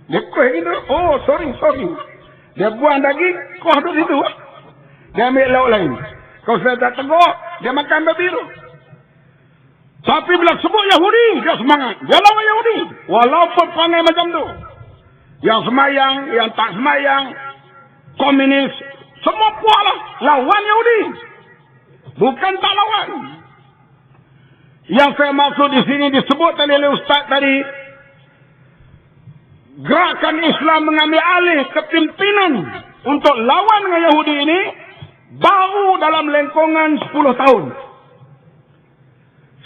Dia kuih gitu. Oh, sorry. Dia buang daging, kuah tu situ. Dia ambil lauk lain. Kalau saya tak tegur, dia makan babi tu. Tapi bila sebut Yahudi, dia semangat. Dia lawan Yahudi. Walaupun perangai macam tu. Yang semayang, yang tak semayang, komunis, semua puak lah. Lawan Yahudi. Bukan tak lawan. Yang saya maksud di sini disebut oleh Ustaz tadi, gerakan Islam mengambil alih kepimpinan untuk lawan dengan Yahudi ini baru dalam lengkungan 10 tahun.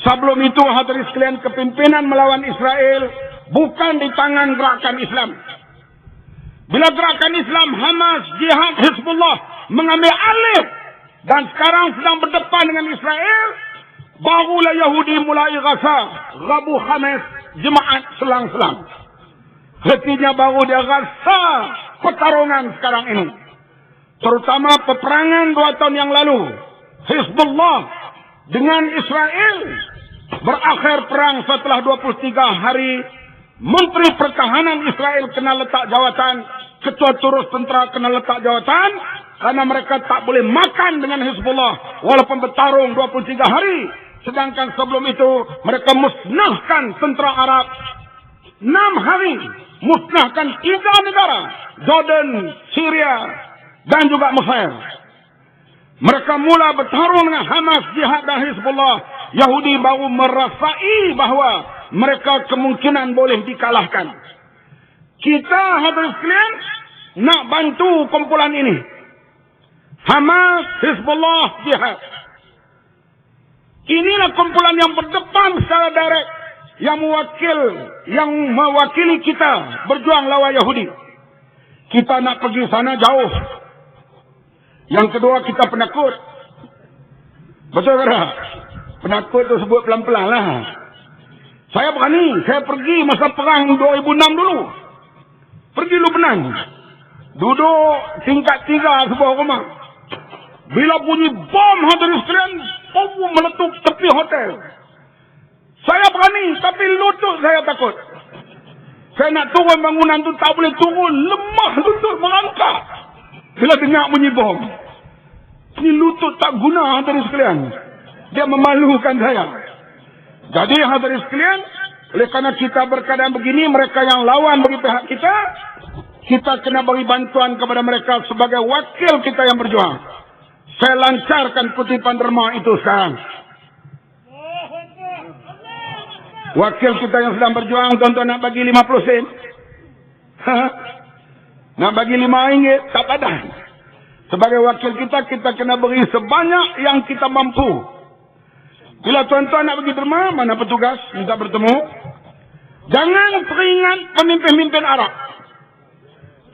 Sebelum itu, hadirin sekalian, kepimpinan melawan Israel bukan di tangan gerakan Islam. Bila gerakan Islam, Hamas, Jihad, Hizbullah mengambil alih dan sekarang sedang berdepan dengan Israel, barulah Yahudi mulai rasa Rabu, Khamis, Jumaat selang-selang. Artinya baru dia rasa pertarungan sekarang ini. Terutama peperangan 2 tahun yang lalu. Hizbullah dengan Israel berakhir perang setelah 23 hari. Menteri Pertahanan Israel kena letak jawatan. Ketua Turus Tentera kena letak jawatan. Karena mereka tak boleh makan dengan Hizbullah walaupun bertarung 23 hari. Sedangkan sebelum itu mereka musnahkan tentera Arab 6 hari. Musnahkan 3 negara. Jordan, Syria dan juga Mesir. Mereka mula bertarung dengan Hamas, Jihad dan Hizbullah. Yahudi baru merasai bahawa mereka kemungkinan boleh dikalahkan. Kita hadirin sekalian nak bantu kumpulan ini. Hamas, Hizbullah, Jihad. Inilah kumpulan yang berdepan secara direct, yang mewakili kita berjuang lawan Yahudi. Kita nak pergi sana jauh. Yang kedua, kita penakut. Betul ke tak? Penakut tu sebut pelan-pelan lah. Saya berani. Saya pergi masa perang 2006 dulu. Pergi Lebanon. Duduk tingkat 3 sebuah rumah. Bila bunyi bom, hadirin sekalian, bom meletup tepi hotel. Saya berani, tapi lutut saya takut. Saya nak turun bangunan tu, tak boleh turun. Lemah lutut, merangkak. Bila dengar bunyi bom. Ini lutut tak guna, hadirin sekalian. Dia memalukan saya. Jadi hadirin sekalian, oleh kerana kita berkeadaan begini, mereka yang lawan bagi pihak kita, kita kena beri bantuan kepada mereka sebagai wakil kita yang berjuang. Saya lancarkan kutipan derma itu sekarang. Wakil kita yang sedang berjuang, tuan-tuan nak bagi 50 sen? Nak bagi RM5, tak padan. Sebagai wakil kita, kita kena beri sebanyak yang kita mampu. Bila tuan-tuan nak pergi derma, mana petugas, minta bertemu. Jangan peringat pemimpin-pemimpin Arab.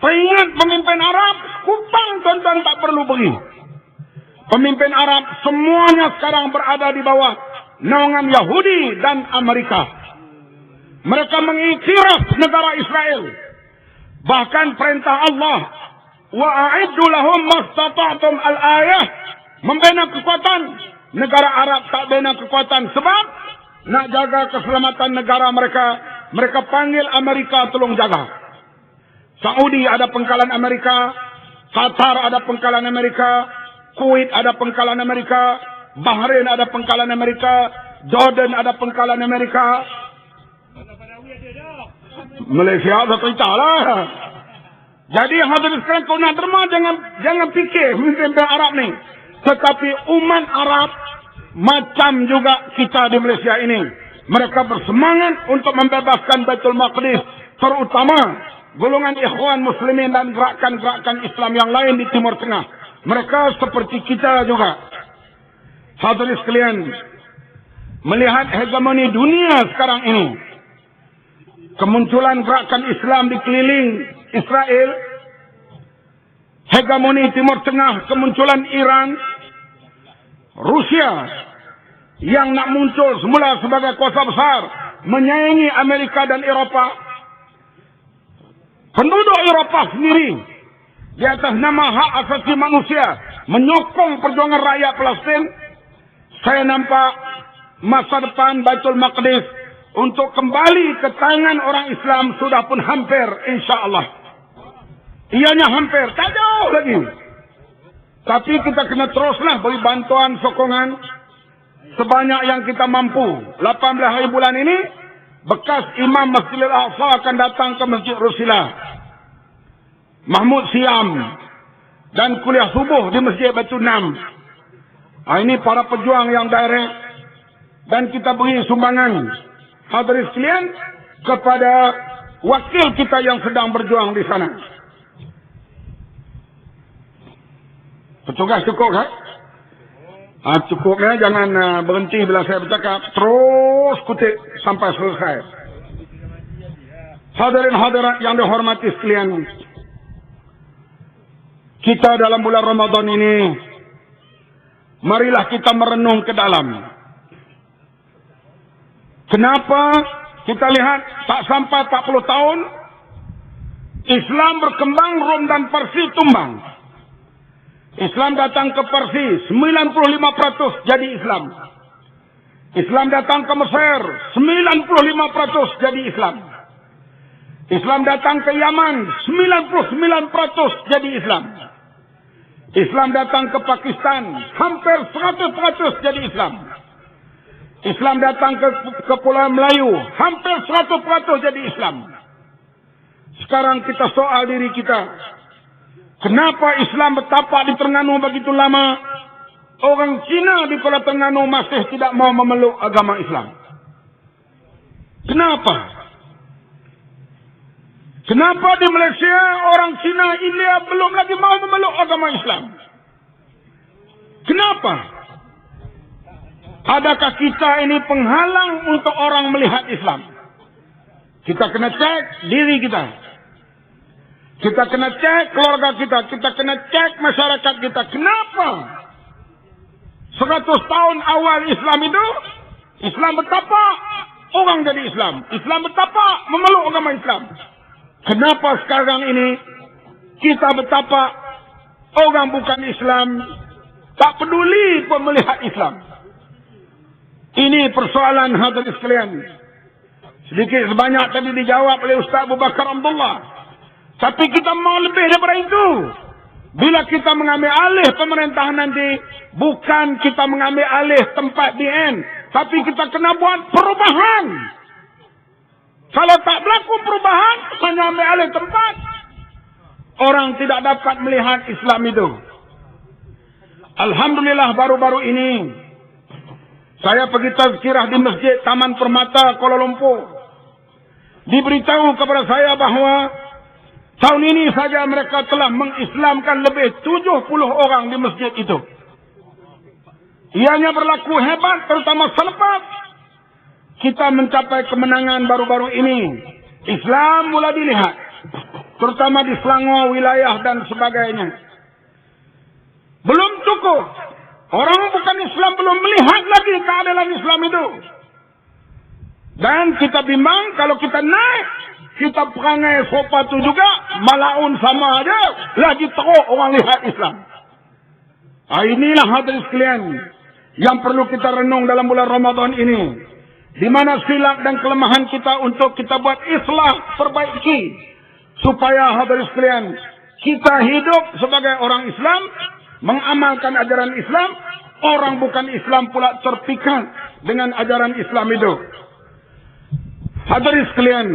Peringat pemimpin Arab, Kupang tuan-tuan tak perlu pergi. Pemimpin Arab semuanya sekarang berada di bawah naungan Yahudi dan Amerika. Mereka mengiktiraf negara Israel. Bahkan perintah Allah, wa'a'iddu lahum mastata'tum al-ayah, membina kekuatan. Negara Arab tak bina kekuatan sebab nak jaga keselamatan negara mereka. Mereka panggil Amerika tolong jaga. Saudi ada pengkalan Amerika, Qatar ada pengkalan Amerika, Kuwait ada pengkalan Amerika, Bahrain ada pengkalan Amerika, Jordan ada pengkalan Amerika. Malaysia ada cerita lah. Jadi hadirin sekalian, kau nak derma, jangan fikir pemimpin Arab ni. Tetapi umat Arab macam juga kita di Malaysia ini. Mereka bersemangat untuk membebaskan Baitul Maqdis, terutama golongan ikhwan muslimin dan gerakan-gerakan Islam yang lain di Timur Tengah. Mereka seperti kita juga. Hadirin sekalian, melihat hegemoni dunia sekarang ini, kemunculan gerakan Islam di keliling Israel, hegemoni Timur Tengah, kemunculan Iran, Rusia yang nak muncul semula sebagai kuasa besar, menyaingi Amerika dan Eropah. Penduduk Eropah sendiri di atas nama hak asasi manusia menyokong perjuangan rakyat Palestin. Saya nampak masa depan Baitul Maqdis untuk kembali ke tangan orang Islam sudah pun hampir, insya-Allah. Ianya hampir, tak jauh lagi. Tapi kita kena teruslah beri bantuan, sokongan sebanyak yang kita mampu. 18 hari bulan ini, bekas Imam Masjidil Aqsa akan datang ke Masjid Rusila. Mahmud Siam. Dan kuliah subuh di Masjid Batu Nam. Ini para pejuang yang direct. Dan kita beri sumbangan hadirin sekalian kepada wakil kita yang sedang berjuang di sana. Petugas cukup kan? Cukup ya, jangan berhenti bila saya bercakap. Terus kutip sampai selesai. Hadirin hadirat yang dihormati sekalian. Kita dalam bulan Ramadan ini, marilah kita merenung ke dalam. Kenapa kita lihat tak sampai 40 tahun, Islam berkembang, Rom dan Parsi tumbang. Islam datang ke Parsi, 95% jadi Islam. Islam datang ke Mesir, 95% jadi Islam. Islam datang ke Yaman, 99% jadi Islam. Islam datang ke Pakistan, hampir 100% jadi Islam. Islam datang ke Pulau Melayu, hampir 100% jadi Islam. Sekarang kita soal diri kita. Kenapa Islam bertapak di Terengganu begitu lama? Orang Cina di Pulau Terengganu masih tidak mau memeluk agama Islam. Kenapa? Kenapa di Malaysia orang Cina India belum lagi mau memeluk agama Islam? Kenapa? Adakah kita ini penghalang untuk orang melihat Islam? Kita kena cek diri kita. Kita kena cek keluarga kita. Kita kena cek masyarakat kita. Kenapa? 100 tahun awal Islam itu, Islam bertapak, orang jadi Islam. Islam bertapak, memeluk agama Islam. Kenapa sekarang ini kita bertapak, orang bukan Islam, tak peduli pun melihat Islam? Ini persoalan hadirin sekalian. Sedikit sebanyak tadi dijawab oleh Ustaz Abu Bakar Abdullah. Tapi kita mau lebih daripada itu. Bila kita mengambil alih pemerintahan nanti, bukan kita mengambil alih tempat DN, tapi kita kena buat perubahan. Kalau tak berlaku perubahan, hanya ambil alih tempat, orang tidak dapat melihat Islam itu. Alhamdulillah baru-baru ini, saya pergi tazkirah di Masjid Taman Permata Kuala Lumpur. Diberitahu kepada saya bahawa tahun ini saja mereka telah mengislamkan lebih 70 orang di masjid itu. Ianya berlaku hebat, terutama selepas kita mencapai kemenangan baru-baru ini. Islam mula dilihat, terutama di Selangor, wilayah dan sebagainya. Belum cukup. Orang bukan Islam belum melihat lagi keadilan Islam itu. Dan kita bimbang kalau kita naik, kita perangai sopa tu juga, malaun sama aja, lagi teruk orang lihat Islam. Inilah hadirin sekalian yang perlu kita renung dalam bulan Ramadan ini. Di mana silap dan kelemahan kita untuk kita buat islah, perbaiki. Supaya hadirin sekalian, kita hidup sebagai orang Islam, mengamalkan ajaran Islam, orang bukan Islam pula terpikat dengan ajaran Islam itu. Hadirin sekalian,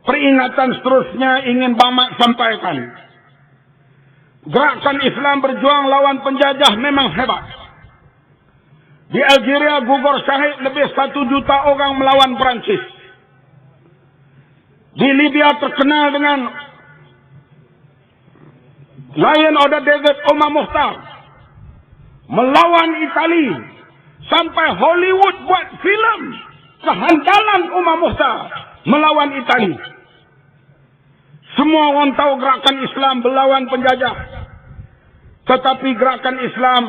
peringatan seterusnya ingin Bamak sampaikan. Gerakan Islam berjuang lawan penjajah memang hebat. Di Algeria gugur syahid lebih 1 juta orang melawan Perancis. Di Libya terkenal dengan Lion of the Desert Omar Mukhtar melawan Itali. Sampai Hollywood buat filem kehandalan Omar Mukhtar melawan Itali. Semua orang tahu gerakan Islam melawan penjajah. Tetapi gerakan Islam,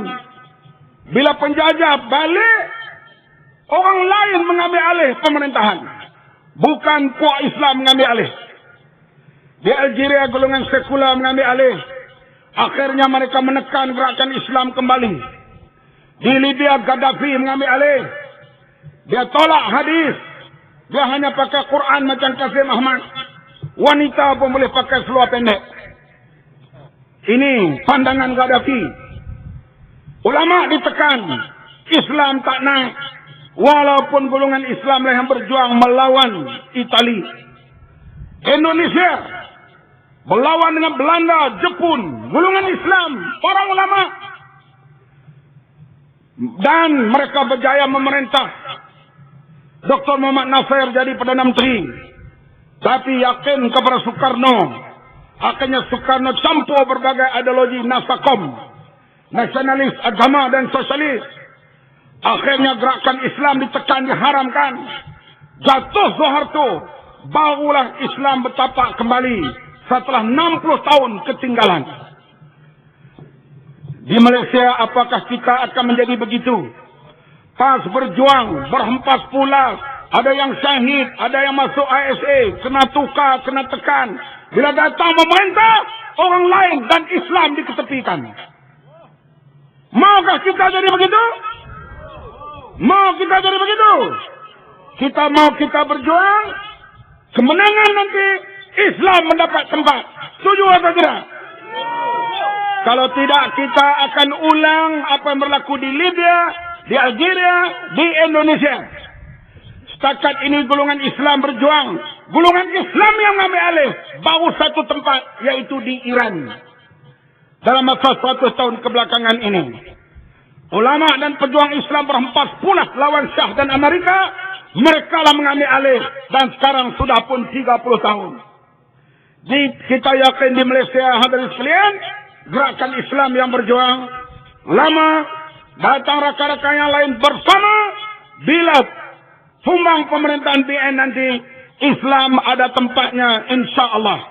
bila penjajah balik, orang lain mengambil alih pemerintahan. Bukan puak Islam mengambil alih. Di Algeria golongan sekular mengambil alih. Akhirnya mereka menekan gerakan Islam kembali. Di Libya Gaddafi mengambil alih. Dia tolak hadis. Dia hanya pakai Quran macam Qasim Ahmad. Wanita pun boleh pakai seluar pendek. Ini pandangan Gaddafi. Ulama ditekan. Islam tak naik. Walaupun golongan Islam lah yang berjuang melawan Itali. Indonesia berlawan dengan Belanda, Jepun, golongan Islam, para ulama. Dan mereka berjaya memerintah. Dr. Muhammad Nasir jadi Perdana Menteri. Tapi yakin kepada Soekarno. Akhirnya Soekarno campur berbagai ideologi Nasakom, nasionalis, agama dan sosialis. Akhirnya gerakan Islam ditekan, diharamkan. Jatuh Soeharto. Barulah Islam bertapak kembali setelah 60 tahun ketinggalan. Di Malaysia apakah kita akan menjadi begitu? Pas berjuang, berhempas pula. Ada yang syahid, ada yang masuk ISA. Kena tukar, kena tekan. Bila datang memerintah, orang lain dan Islam diketepikan. Maukah kita jadi begitu? Mau kita jadi begitu? Kita mau kita berjuang, kemenangan nanti Islam mendapat tempat. Setuju atau tidak? Kalau tidak, kita akan ulang apa yang berlaku di Libya, di Algeria, di Indonesia. Setakat ini golongan Islam berjuang. Golongan Islam yang mengambil alih baru satu tempat, yaitu di Iran. Dalam masa 100 tahun kebelakangan ini. Ulama dan pejuang Islam berhempas pula lawan Syah dan Amerika. Mereka lah mengambil alih. Dan sekarang sudah pun 30 tahun. Kita yakin di Malaysia, hadirin sekalian, gerakan Islam yang berjuang lama, datang rakan-rakan yang lain bersama. Bila sumbang pemerintahan BN nanti, Islam ada tempatnya, insya Allah.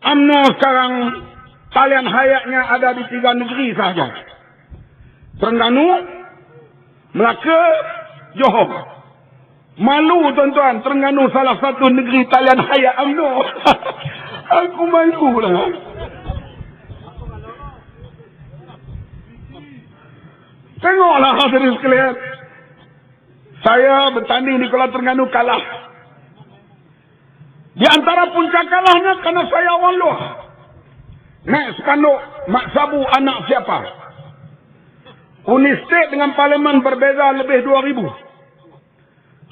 UMNO sekarang talian hayatnya ada di 3 negeri sahaja. Terengganu, Melaka, Johor. Malu tuan-tuan, Terengganu salah satu negeri talian hayat UMNO. Aku malu lah. Tengoklah hadirin sekalian. Saya bertanding di Kuala Terengganu kalah. Di antara puncak kalahnya karena saya orang luar. Naik spanduk Mak Sabu anak siapa? Unistate dengan parlimen berbeza lebih 2,000.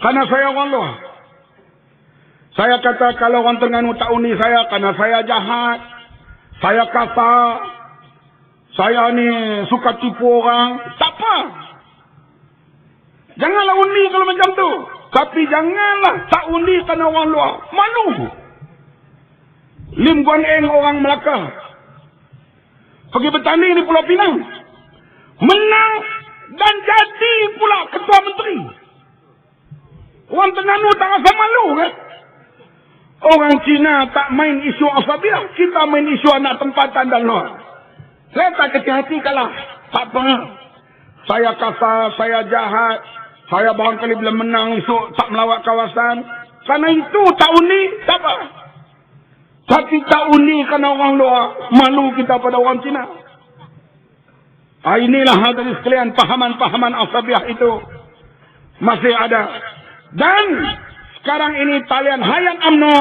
Karena saya orang luar. Saya kata kalau orang Terengganu tak undi saya karena saya jahat. Saya kasar. Saya ni suka tipu orang. Tak apa. Janganlah undi kalau macam tu. Tapi janganlah tak undi kerana orang luar. Malu. Lim Guan Eng orang Melaka. Pergi bertanding di Pulau Pinang. Menang dan jadi pula ketua menteri. Orang Terengganu tak rasa malu kan? Orang Cina tak main isu asabiah. Kita main isu anak tempatan dan luar. Saya tak kecil hati kalah. Tak apa. Saya kasar, saya jahat. Saya barangkali bila menang esok tak melawat kawasan. Karena itu tak undi, tak apa. Tapi tak undi kerana orang luar. Malu kita pada orang Cina. Inilah hadirin sekalian, pahaman-pahaman asabiah itu masih ada. Dan sekarang ini talian hayat UMNO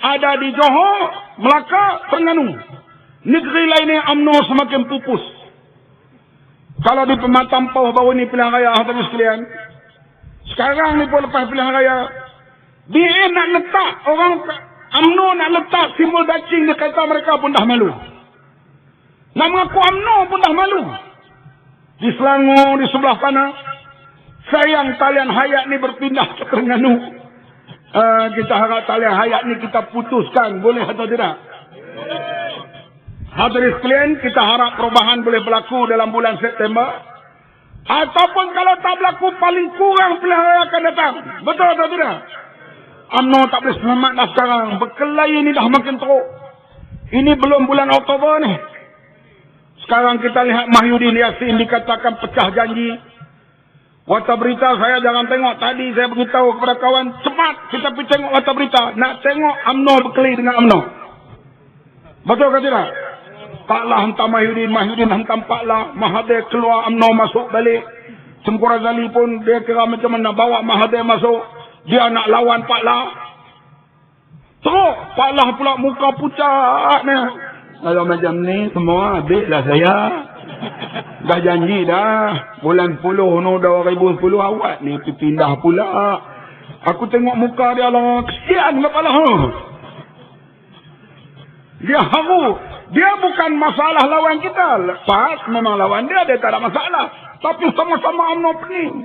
ada di Johor, Melaka, Terengganu. Negeri lainnya UMNO semakin pupus. Kalau di Pematang Pauh baru ni pilihan raya hadirin sekalian. Sekarang ni pun lepas pilihan raya, dia nak letak orang UMNO nak letak simbol dacing di kereta mereka pun dah malu. Nak mengaku UMNO pun dah malu. Di Selangor, di sebelah sana, sayang talian hayat ni berpindah ke Terengganu. Kita harap talian hayat ni kita putuskan, boleh atau tidak? Hadirin sekalian, kita harap perubahan boleh berlaku dalam bulan September. Ataupun kalau tak berlaku, paling kurang pilihan raya akan datang. Betul atau tidak? UMNO tak boleh selamat dah sekarang. Berkelahi ni dah makin teruk. Ini belum bulan Oktober ni. Sekarang kita lihat Mahyudin Yassin dikatakan pecah janji. Warta berita saya jangan tengok. Tadi saya beritahu kepada kawan, cepat kita pergi tengok warta berita. Nak tengok UMNO berkelahi dengan UMNO. Betul ke tidak? Pak lah hantar Mahyudin, Mahyudin hantar Pak lah. Mahathir keluar, UMNO masuk balik. Tengku Razali pun dia kira macam mana bawa Mahathir masuk. Dia nak lawan Pak lah. Teruk, Pak lah pula muka pucat ni. Kalau macam ni semua habislah saya. Dah janji dah. Bulan 10 no 2010 awak ni pindah pula. Aku tengok muka dia lah. Kesian kepala. Dia haru. Dia bukan masalah lawan kita. Lepas memang lawan dia tak ada masalah. Tapi sama-sama UMNO pening.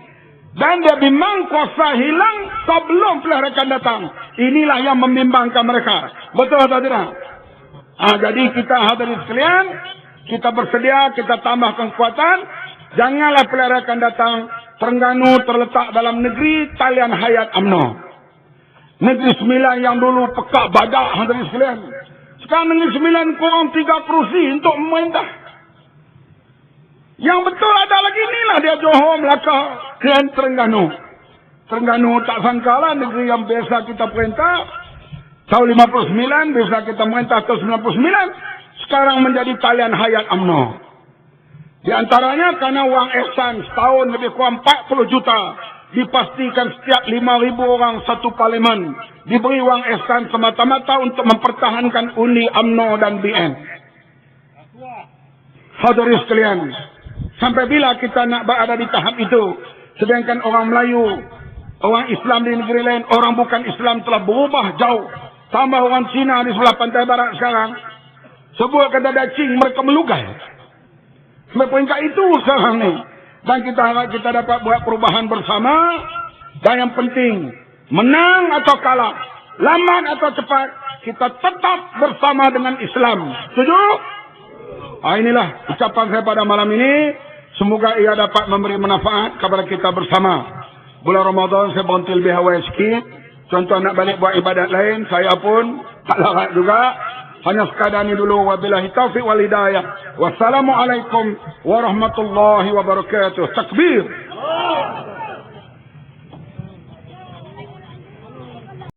Dan dia bimbang kuasa hilang sebelum pilihan akan datang. Inilah yang membimbangkan mereka. Betul atau tidak? Jadi kita hadirin sekalian, kita bersedia, kita tambahkan kekuatan. Janganlah pilihan akan datang. Terengganu terletak dalam negeri talian hayat UMNO. Negeri Sembilan yang dulu pekak badak hadirin sekalian. Sekarang Negeri Sembilan kurang 3 kerusi untuk memerintah. Yang betul ada lagi inilah dia Johor, Melaka dan Terengganu. Terengganu tak sangka lah negeri yang biasa kita perintah. Tahun 59, biasa kita merintah tahun 99. Sekarang menjadi talian hayat UMNO. Di antaranya karena wang ihsan setahun lebih kurang 40 juta. Dipastikan setiap 5,000 orang satu parlimen diberi wang ihsan semata-mata untuk mempertahankan undi UMNO dan BN. Hadirin sekalian, sampai bila kita nak berada di tahap itu? Sedangkan orang Melayu, orang Islam di negeri lain, orang bukan Islam telah berubah jauh. Tambah orang Cina di sebelah pantai barat sekarang. Sebut kata dacing, mereka melugai. Sampai peringkat itu sekarang ni. Dan kita harap kita dapat buat perubahan bersama. Dan yang penting, menang atau kalah, lambat atau cepat, kita tetap bersama dengan Islam. Setuju? Inilah ucapan saya pada malam ini. Semoga ia dapat memberi manfaat kepada kita bersama. Bulan Ramadan saya berhenti lebih awal sikit. Contoh nak balik buat ibadat lain, saya pun tak larat juga. Hanya sekadar ni dulu. Wabillahi taufiq wal hidayah. Wassalamualaikum warahmatullahi wabarakatuh. Takbir.